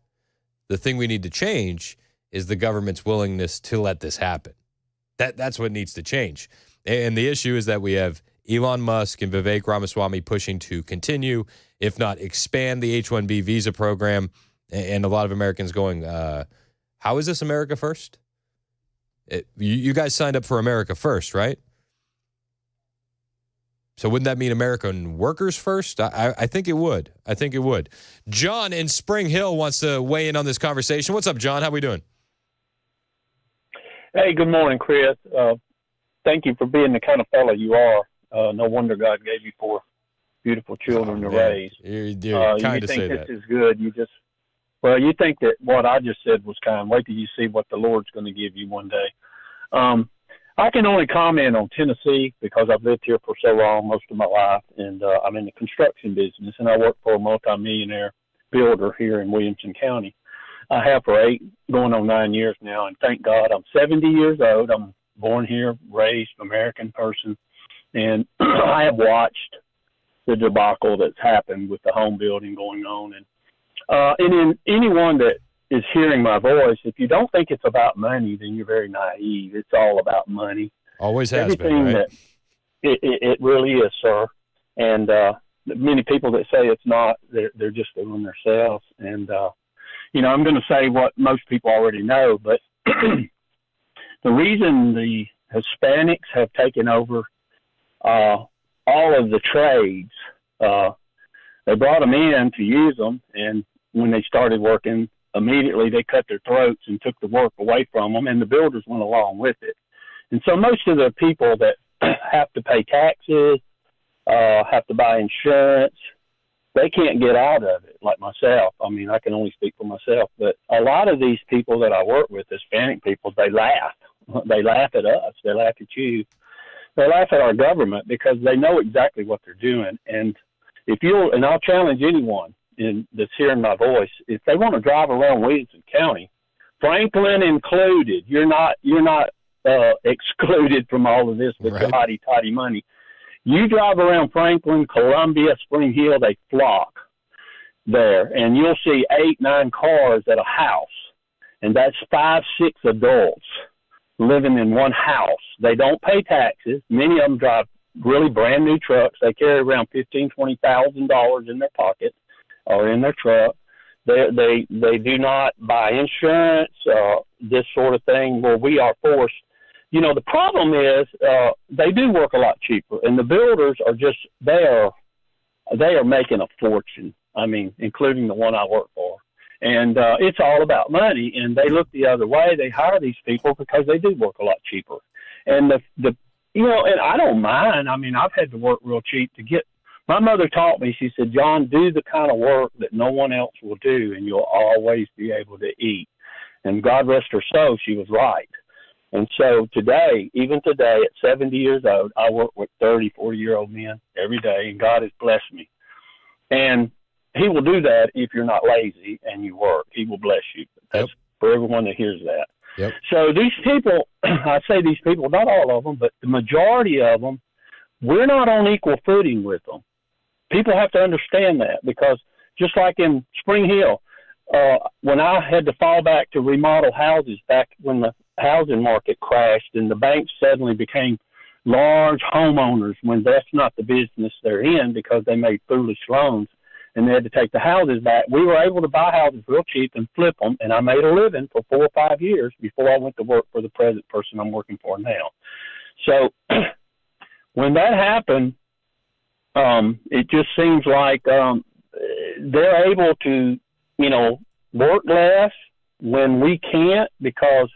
The thing we need to change is the government's willingness to let this happen. That's what needs to change. And the issue is that we have Elon Musk and Vivek Ramaswamy pushing to continue, if not expand, the H-1B visa program. And a lot of Americans going, how is this America first? You guys signed up for America first, right? So wouldn't that mean American workers first? I think it would. I think it would. John in Spring Hill wants to weigh in on this conversation. What's up, John? How we doing? Hey, good morning, Chris. Thank you for being the kind of fellow you are. No wonder God gave you 4 beautiful children to raise. You're kind to say that. This is good. Well, you think that what I just said was kind. Wait till you see what the Lord's going to give you one day. I can only comment on Tennessee because I've lived here for so long, most of my life, and I'm in the construction business, and I work for a multimillionaire builder here in Williamson County. I have for 8, going on 9 years now, and thank God I'm 70 years old. I'm born here, raised American person, And I have watched the debacle that's happened with the home building going on. And in anyone that is hearing my voice, if you don't think it's about money, then you're very naive. It's all about money. Always has Everything been, right? It really is, sir. And many people that say it's not, they're just fooling themselves. And, I'm going to say what most people already know, but the reason the Hispanics have taken over all of the trades, they brought them in to use them, and when they started working, immediately they cut their throats and took the work away from them, and the builders went along with it. And so most of the people that have to pay taxes, have to buy insurance, they can't get out of it like myself. I mean, I can only speak for myself, but a lot of these people that I work with, Hispanic people, they laugh. They laugh at us. They laugh at you. They laugh at our government because they know exactly what they're doing. And and I'll challenge anyone that's hearing my voice, if they want to drive around Williamson County, Franklin included, you're not excluded from all of this with the hotty-toddy money. You drive around Franklin, Columbia, Spring Hill, they flock there, and you'll see 8, 9 cars at a house, and that's 5, 6 adults living in one house. They don't pay taxes. Many of them drive really brand new trucks. They carry around $15,000, $20,000 in their pocket or in their truck. They do not buy insurance, this sort of thing, where we are forced. The problem is they do work a lot cheaper, and the builders are just they are making a fortune. I mean, including the one I work for, and it's all about money. And they look the other way. They hire these people because they do work a lot cheaper. And and I don't mind. I mean, I've had to work real cheap to get. My mother taught me. She said, "John, do the kind of work that no one else will do, and you'll always be able to eat." And God rest her soul, she was right. And so even today, at 70 years old, I work with 30, 40-year-old men every day, and God has blessed me. And he will do that if you're not lazy and you work. He will bless you. That's for everyone that hears that. Yep. So these people, I say these people, not all of them, but the majority of them, we're not on equal footing with them. People have to understand that, because just like in Spring Hill, when I had to fall back to remodel houses back when the housing market crashed and the banks suddenly became large homeowners when that's not the business they're in because they made foolish loans and they had to take the houses back, we were able to buy houses real cheap and flip them, and I made a living for 4 or 5 years before I went to work for the present person I'm working for now. So when that happened, it just seems like they're able to work less when we can't, because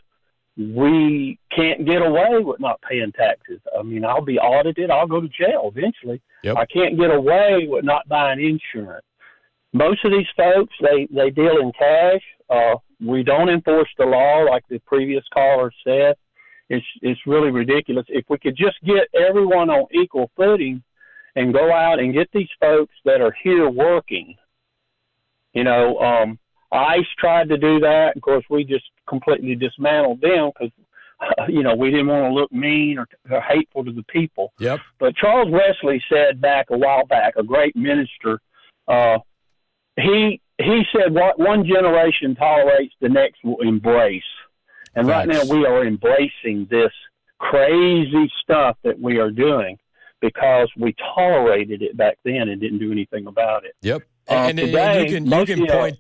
we can't get away with not paying taxes. I mean, I'll be audited. I'll go to jail eventually. Yep. I can't get away with not buying insurance. Most of these folks, they deal in cash. We don't enforce the law like the previous caller said. It's really ridiculous. If we could just get everyone on equal footing and go out and get these folks that are here working, ICE tried to do that. Of course, we just completely dismantled them because, we didn't want to look mean or hateful to the people. Yep. But Charles Wesley said a while back, a great minister, he said what one generation tolerates, the next will embrace. And right now we are embracing this crazy stuff that we are doing because we tolerated it back then and didn't do anything about it. Yep. And today,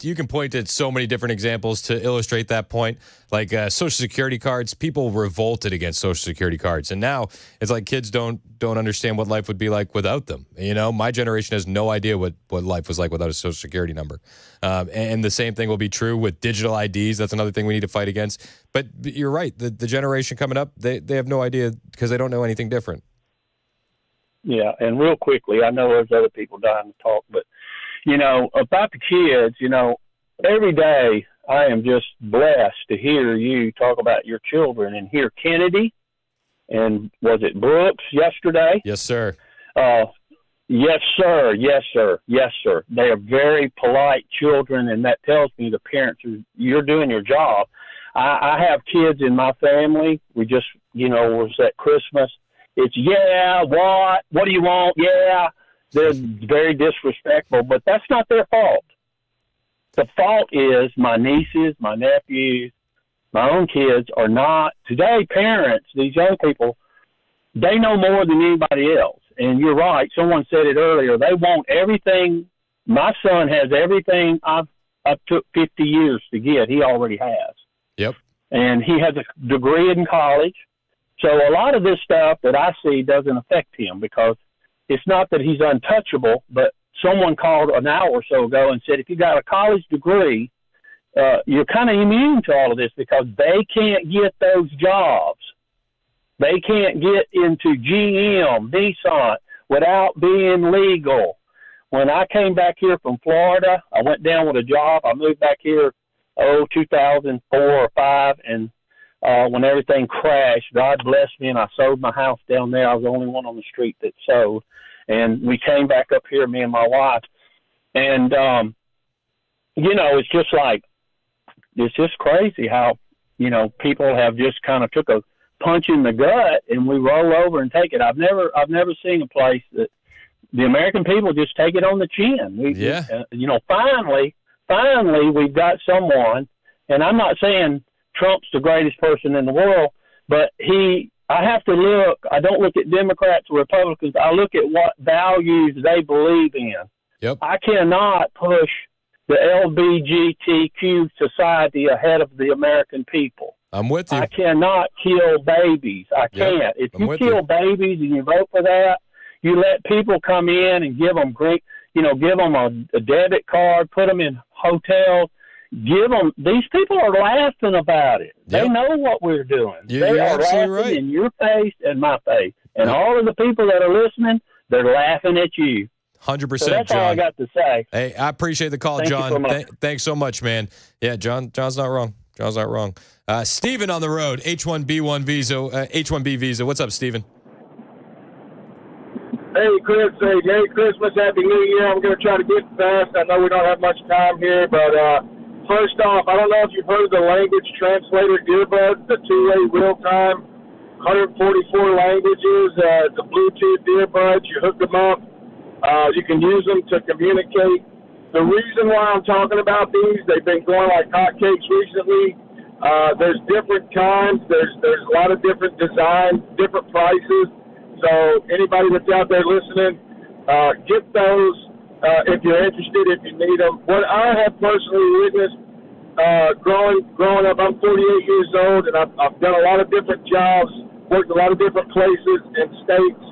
you can point at so many different examples to illustrate that point, like Social Security cards. People revolted against Social Security cards, and now it's like kids don't understand what life would be like without them. My generation has no idea what life was like without a Social Security number, and the same thing will be true with digital IDs. That's another thing we need to fight against. But you're right, the generation coming up, they have no idea because they don't know anything different. Yeah, and real quickly, I know there's other people dying to talk, but about the kids, every day I am just blessed to hear you talk about your children and hear Kennedy and was it Brooks yesterday? Yes, sir. Yes, sir. Yes, sir. Yes, sir. They are very polite children, and that tells me the parents, you're doing your job. I have kids in my family. We just, was at Christmas, It's yeah, what do you want? Yeah, they're very disrespectful, but that's not their fault. The fault is my nieces, my nephews, my own kids are not. Today, parents, these young people, they know more than anybody else. And you're right. Someone said it earlier. They want everything. My son has everything I've took 50 years to get. He already has. Yep. And he has a degree in college. So a lot of this stuff that I see doesn't affect him because it's not that he's untouchable, but someone called an hour or so ago and said, if you got a college degree, you're kind of immune to all of this because they can't get those jobs. They can't get into GM, Nissan without being legal. When I came back here from Florida, I went down with a job. I moved back here, 2004 or 5, and when everything crashed, God blessed me, and I sold my house down there. I was the only one on the street that sold. And we came back up here, me and my wife. And, it's just like, it's just crazy how, people have just kind of took a punch in the gut and we roll over and take it. I've never seen a place that the American people just take it on the chin. Finally, we've got someone, and I'm not saying Trump's the greatest person in the world, but I have to look. I don't look at Democrats or Republicans. I look at what values they believe in. Yep. I cannot push the LGBTQ society ahead of the American people. I'm with you. I cannot kill babies. I can't. Yep. If you kill babies and you vote for that, you let people come in and give them a debit card, put them in hotels. These people are laughing about it. Yep. They know what we're doing. They You're are absolutely laughing right. in your face and my face. And all of the people that are listening, they're laughing at you. 100%, So that's John. all I got to say. Hey, I appreciate the call, Thank you John. so much. Thanks so much, man. Yeah, John's not wrong. John's not wrong. Stephen on the road, H-1B1 visa, H-1B visa. What's up, Stephen? Hey, Chris. Hey, Merry Christmas, Happy New Year. I'm going to try to get fast. I know we don't have much time here, but first off, I don't know if you've heard of the language translator earbuds, the two-way real-time, 144 languages. It's a Bluetooth earbuds. You hook them up. You can use them to communicate. The reason why I'm talking about these, they've been going like hotcakes recently. There's different kinds. There's a lot of different designs, different prices. So anybody that's out there listening, get those if you're interested, if you need them. What I have personally witnessed growing up, I'm 48 years old, and I've done a lot of different jobs, worked a lot of different places and states.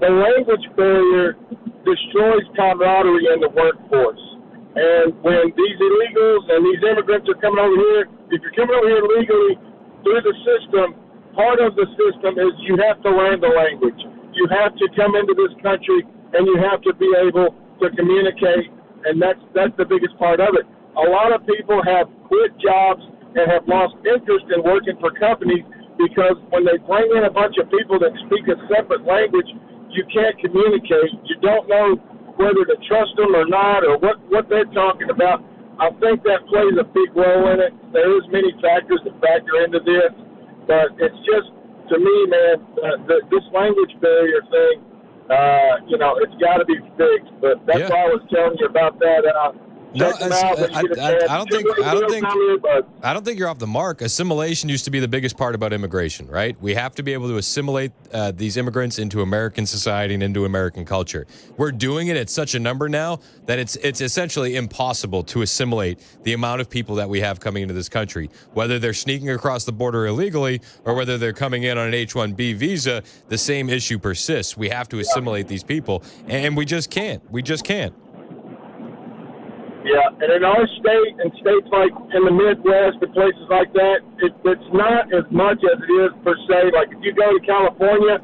The language barrier destroys camaraderie in the workforce. And when these illegals and these immigrants are coming over here, if you're coming over here legally through the system, part of the system is you have to learn the language. You have to come into this country and you have to be able to communicate, and that's the biggest part of it. A lot of people have quit jobs and have lost interest in working for companies because when they bring in a bunch of people that speak a separate language, you can't communicate. You don't know whether to trust them or not, or what they're talking about. I think that plays a big role in it. There is many factors that factor into this, but it's just, to me, man, this language barrier thing, it's got to be fixed. But that's why I was telling you about that. Check them out when you get a chance. I don't think you're off the mark. Assimilation used to be the biggest part about immigration, right? We have to be able to assimilate these immigrants into American society and into American culture. We're doing it at such a number now that it's essentially impossible to assimilate the amount of people that we have coming into this country. Whether they're sneaking across the border illegally or whether they're coming in on an H-1B visa, the same issue persists. We have to assimilate these people, and we just can't. We just can't. Yeah, and in our state and states like in the Midwest and places like that, it's not as much as it is per se. Like if you go to California,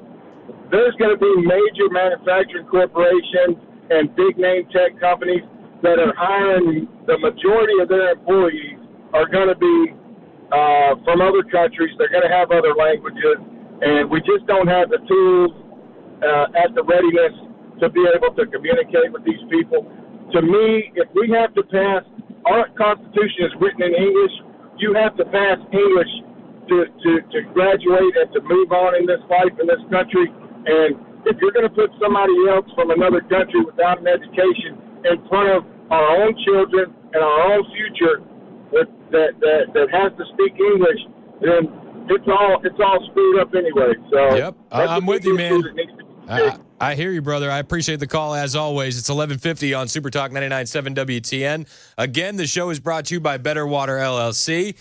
there's going to be major manufacturing corporations and big name tech companies that are hiring. The majority of their employees are going to be from other countries. They're going to have other languages, and we just don't have the tools at the readiness to be able to communicate with these people. To me, if we have to pass, our Constitution is written in English, you have to pass English to graduate and to move on in this life in this country. And if you're going to put somebody else from another country without an education in front of our own children and our own future that has to speak English, then it's all screwed up anyway. So yep, I'm with you, man. I hear you, brother. I appreciate the call as always. It's 11:50 on Super Talk 99.7 WTN. Again, the show is brought to you by Better Water LLC.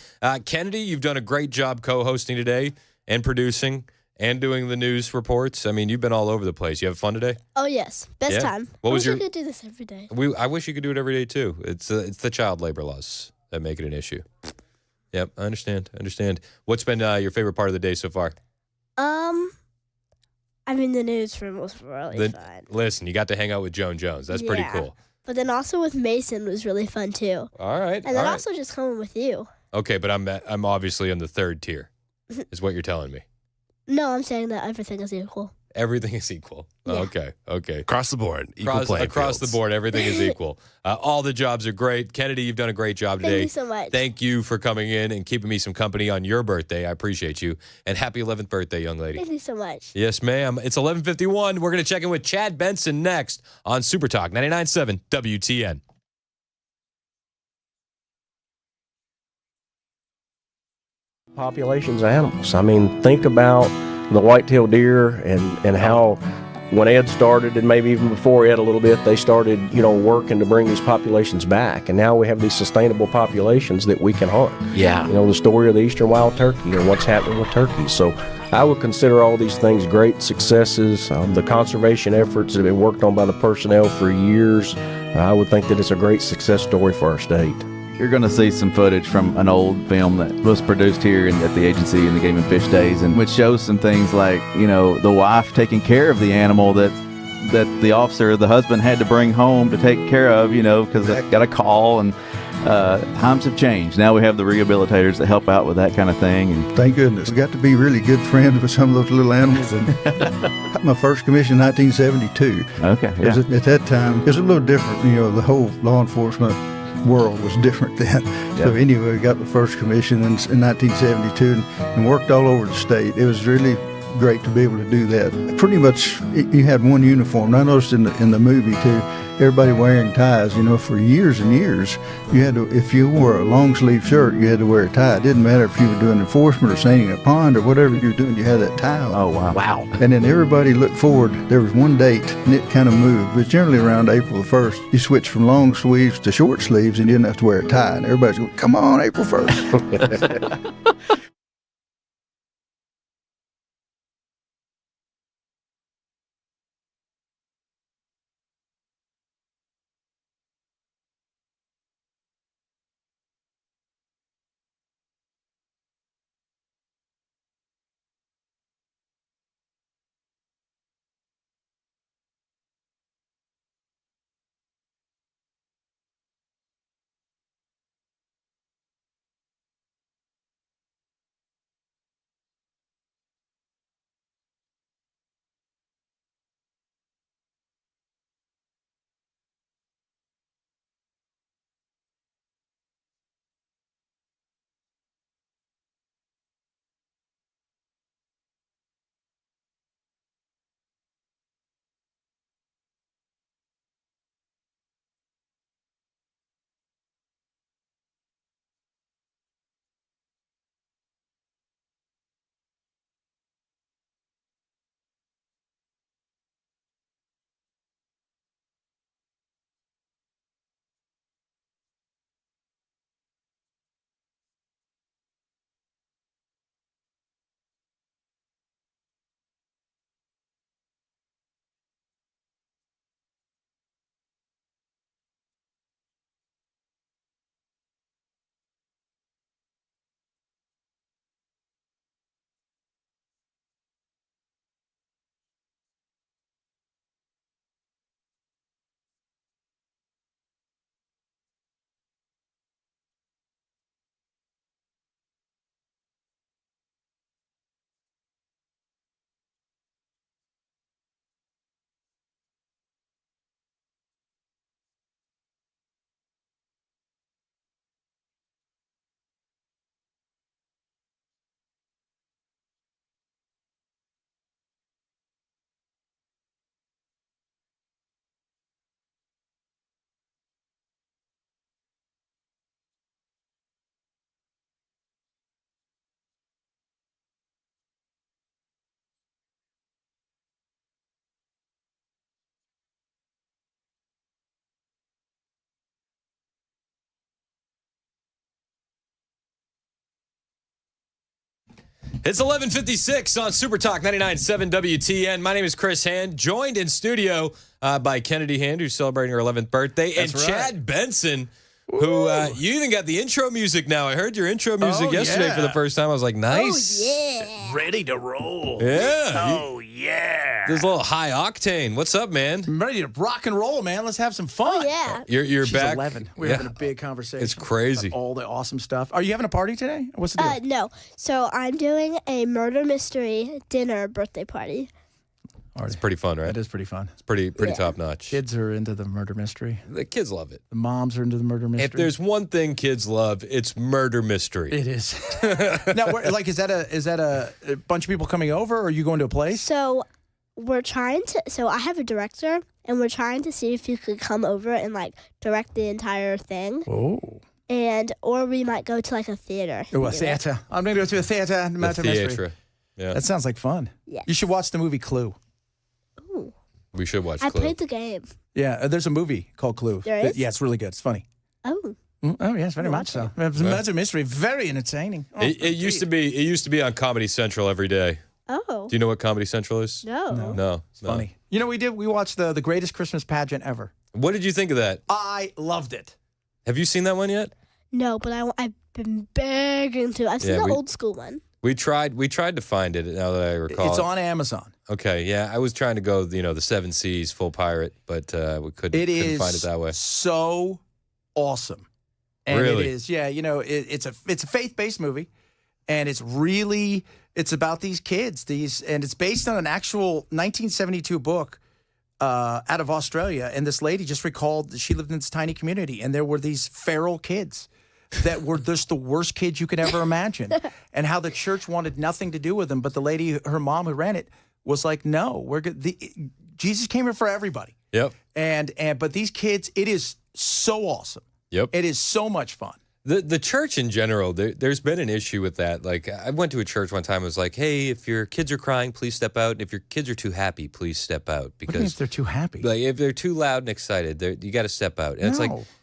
Kennedy, you've done a great job co-hosting today and producing and doing the news reports. I mean, you've been all over the place. You have fun today? Oh, yes. Best time. What was I could do this every day. I wish you could do it every day, too. It's the child labor laws that make it an issue. Yep, I understand. What's been your favorite part of the day so far? I mean, the newsroom was really fun. Listen, you got to hang out with Joan Jones. That's pretty cool. But then also with Mason was really fun, too. All right. And then also just coming with you. Okay, but I'm obviously in the third tier, is what you're telling me. No, I'm saying that everything is equal. Everything is equal. Yeah. Okay. Across the board, equal playing across fields. the board, everything is equal. All the jobs are great. Kennedy, you've done a great job today. Thank you so much. Thank you for coming in and keeping me some company on your birthday. I appreciate you. And happy 11th birthday, young lady. Thank you so much. Yes, ma'am. It's 11:51. We're going to check in with Chad Benson next on Super Talk 99.7 WTN. Populations of animals. I mean, think about the white-tailed deer and how when Ed started, and maybe even before Ed a little bit, they started, working to bring these populations back. And now we have these sustainable populations that we can hunt. Yeah. The story of the eastern wild turkey and what's happening with turkeys. So I would consider all these things great successes. The conservation efforts that have been worked on by the personnel for years, I would think that it's a great success story for our state. You're going to see some footage from an old film that was produced here at the agency in the Game and Fish days, and which shows some things like, the wife taking care of the animal that the officer, the husband, had to bring home to take care of, because they got a call, and times have changed. Now we have the rehabilitators that help out with that kind of thing. And thank goodness. We got to be really good friends with some of those little animals. And my first commission in 1972. Okay, yeah. At that time, it was a little different. The whole law enforcement world was different then. So anyway, we got the first commission in 1972 and worked all over the state. It was really great to be able to do that. Pretty much, you had one uniform. I noticed in the movie too, everybody wearing ties. For years and years, you had to. If you wore a long sleeve shirt, you had to wear a tie. It didn't matter if you were doing enforcement or sailing a pond or whatever you were doing. You had that tie on. Oh wow! Wow. And then everybody looked forward. There was one date, and it kind of moved. But generally around April the 1st, you switched from long sleeves to short sleeves, and you didn't have to wear a tie. And everybody's going, "Come on, April 1st." It's 11:56 on Super Talk 99.7 WTN. My name is Chris Hand, joined in studio by Kennedy Hand, who's celebrating her 11th birthday, and Chad Benson, who you even got the intro music now. I heard your intro music yesterday for the first time. I was like, nice. Oh, yeah. Ready to roll. Yeah. Oh, yeah. There's a little high octane. What's up, man? I'm ready to rock and roll, man. Let's have some fun. Oh, yeah. You're She's back. 11. We're having a big conversation. It's crazy. About all the awesome stuff. Are you having a party today? What's the deal? No. So I'm doing a murder mystery dinner birthday party. It's pretty fun, right? That is pretty fun. It's pretty top notch. Kids are into the murder mystery. The kids love it. The moms are into the murder mystery. If there's one thing kids love, it's murder mystery. It is. Now, is that a bunch of people coming over, or are you going to a place? So we're trying to. So I have a director, and we're trying to see if he could come over and like direct the entire thing. Oh. Or we might go to like a theater. Oh, a theater. I'm going to go to a theater. Murder mystery. Theatre. Yeah. That sounds like fun. Yes. You should watch the movie Clue. We should watch I Clue. played the game. Yeah, there's a movie called Clue. There is? Yeah, it's really good. It's funny. Oh. Oh, yes, very much so. It's a murder mystery. Very entertaining. Oh, It used to be on Comedy Central every day. Oh. Do you know what Comedy Central is? No. It's funny. You know, we watched the greatest Christmas pageant ever. What did you think of that? I loved it. Have you seen that one yet? No, but I've been begging to. I've seen the old school one. We tried to find it. Now that I recall, It's on Amazon. Okay, yeah, I was trying to go, the Seven Seas full pirate, but we couldn't find it that way. So awesome. And Really? it is, yeah. It's a faith-based movie, and it's about these kids. And it's based on an actual 1972 book out of Australia. And this lady just recalled that she lived in this tiny community, and there were these feral kids that were just the worst kids you could ever imagine, and how the church wanted nothing to do with them. But the lady, her mom who ran it, was like, "No, we're good. Jesus came here for everybody." Yep. But these kids, it is so awesome. Yep. It is so much fun. The church in general, there's been an issue with that. Like, I went to a church one time. It was like, hey, if your kids are crying, please step out. If your kids are too happy, please step out. What do you mean if they're too happy? Like, if they're too loud and excited, you got to step out. And it's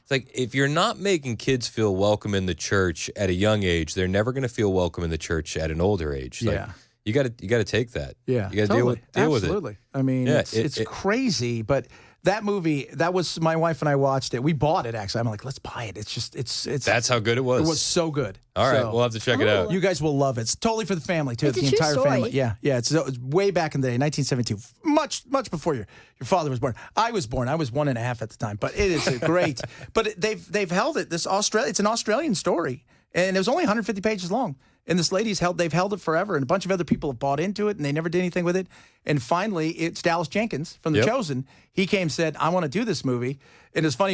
like if you're not making kids feel welcome in the church at a young age, they're never going to feel welcome in the church at an older age. Like, Yeah. you got to take that. Yeah, you got to totally. deal with it. Absolutely. I mean, Yeah, it's crazy, but that movie, that was my wife and I watched it. We bought it actually. I'm like, let's buy it. It's just it's. That's how good it was. It was so good. All right, we'll have to check it out. You guys will love it. It's totally for the family too. It's a the true entire story. family. Yeah. It's way back in the day, 1972. Much before your father was born. I was born. I was 1.5 at the time. But it is great. But they've held it. It's an Australian story, and it was only 150 pages long. And this lady's they've held it forever, and a bunch of other people have bought into it, and they never did anything with it. And finally, it's Dallas Jenkins from The Chosen. He came and said, I want to do this movie. And it's funny,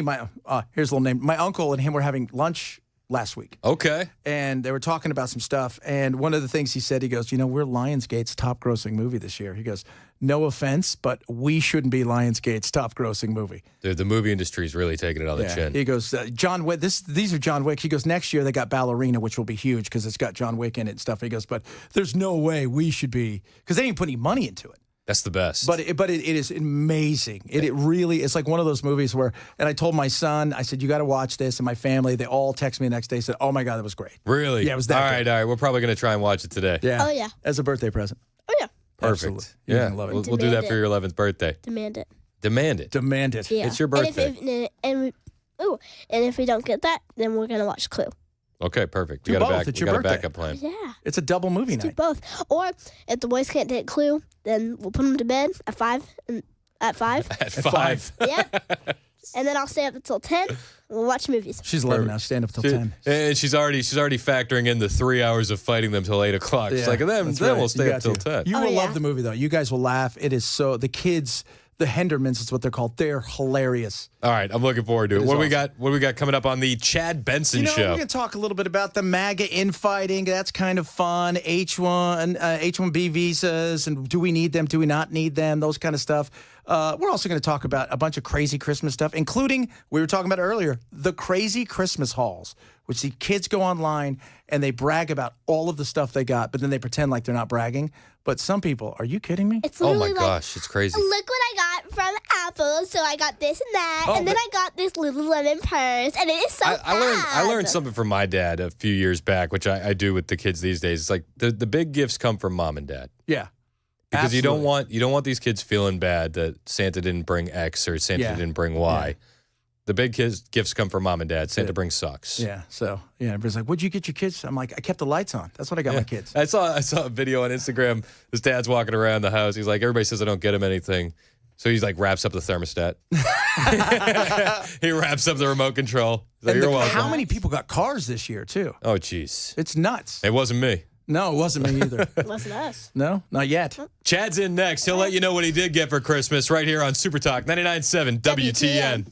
here's a little name. My uncle and him were having lunch last week. Okay. And they were talking about some stuff. And one of the things he said, he goes, we're Lionsgate's top grossing movie this year. He goes, no offense, but we shouldn't be Lionsgate's top grossing movie. The movie industry is really taking it on the chin. He goes, John Wick, these are John Wick. He goes, next year they got Ballerina, which will be huge because it's got John Wick in it and stuff. He goes, but there's no way we should be, because they didn't put any money into it. That's the best. But it is amazing. It really, it's like one of those movies where, and I told my son, I said, you got to watch this. And my family, they all text me the next day, said, oh my God, that was great. Really? Yeah, it was that All right. We're probably going to try and watch it today. Yeah. Oh, yeah. As a birthday present. Oh, yeah. Perfect. Absolutely. You're Yeah. gonna love it. We'll do that for your 11th birthday. Demand it. Demand it. Demand it. Yeah. It's your birthday. And if we don't get that, then we're going to watch Clue. Okay, perfect. Do We got both. It's your a birthday. backup plan. Yeah. It's a double movie Let's do night. both. Or if the boys can't take Clue, then we'll put them to bed at 5. At 5. At 5. Yep. And then I'll stay up until 10. And we'll watch movies. She's 11 now. Stand up till 10. And she's already factoring in the 3 hours of fighting them till 8 o'clock. It's like, then that's we'll right. stay You up till got to. 10. You will love the movie, though. You guys will laugh. It is so, the kids, the Hendermans is what they're called. They're hilarious. All right, I'm looking forward to it. It is What do we awesome. got? What do we got coming up on the Chad Benson We're show? going to talk a little bit about the MAGA infighting. That's kind of fun. H1B visas, and do we need them? Do we not need them? Those kind of stuff. We're also going to talk about a bunch of crazy Christmas stuff, including, we were talking about earlier, the crazy Christmas hauls, which the kids go online and they brag about all of the stuff they got, but then they pretend like they're not bragging. But some people, are you kidding me? It's Oh literally my gosh, it's crazy. Look what I got from apples, so I got this and that, Oh, and then I got this Lululemon purse, and it is so I learned something from my dad a few years back, which I do with the kids these days. It's like the big gifts come from mom and dad. Yeah. Because you don't want these kids feeling bad that Santa didn't bring X or Santa didn't bring Y. Yeah. The big gifts come from mom and dad. Santa brings socks. Yeah. So everybody's like, "What'd you get your kids?" I'm like, "I kept the lights on. That's what I got my kids." I saw a video on Instagram. His dad's walking around the house. He's like, everybody says I don't get him anything. So he's like wraps up the thermostat. He wraps up the remote control. So you're welcome. How many people got cars this year too? Oh, jeez. It's nuts. It wasn't me. No, it wasn't me either. It wasn't us. No, not yet. Chad's in next. He'll let you know what he did get for Christmas right here on Super Talk 99.7 WTN.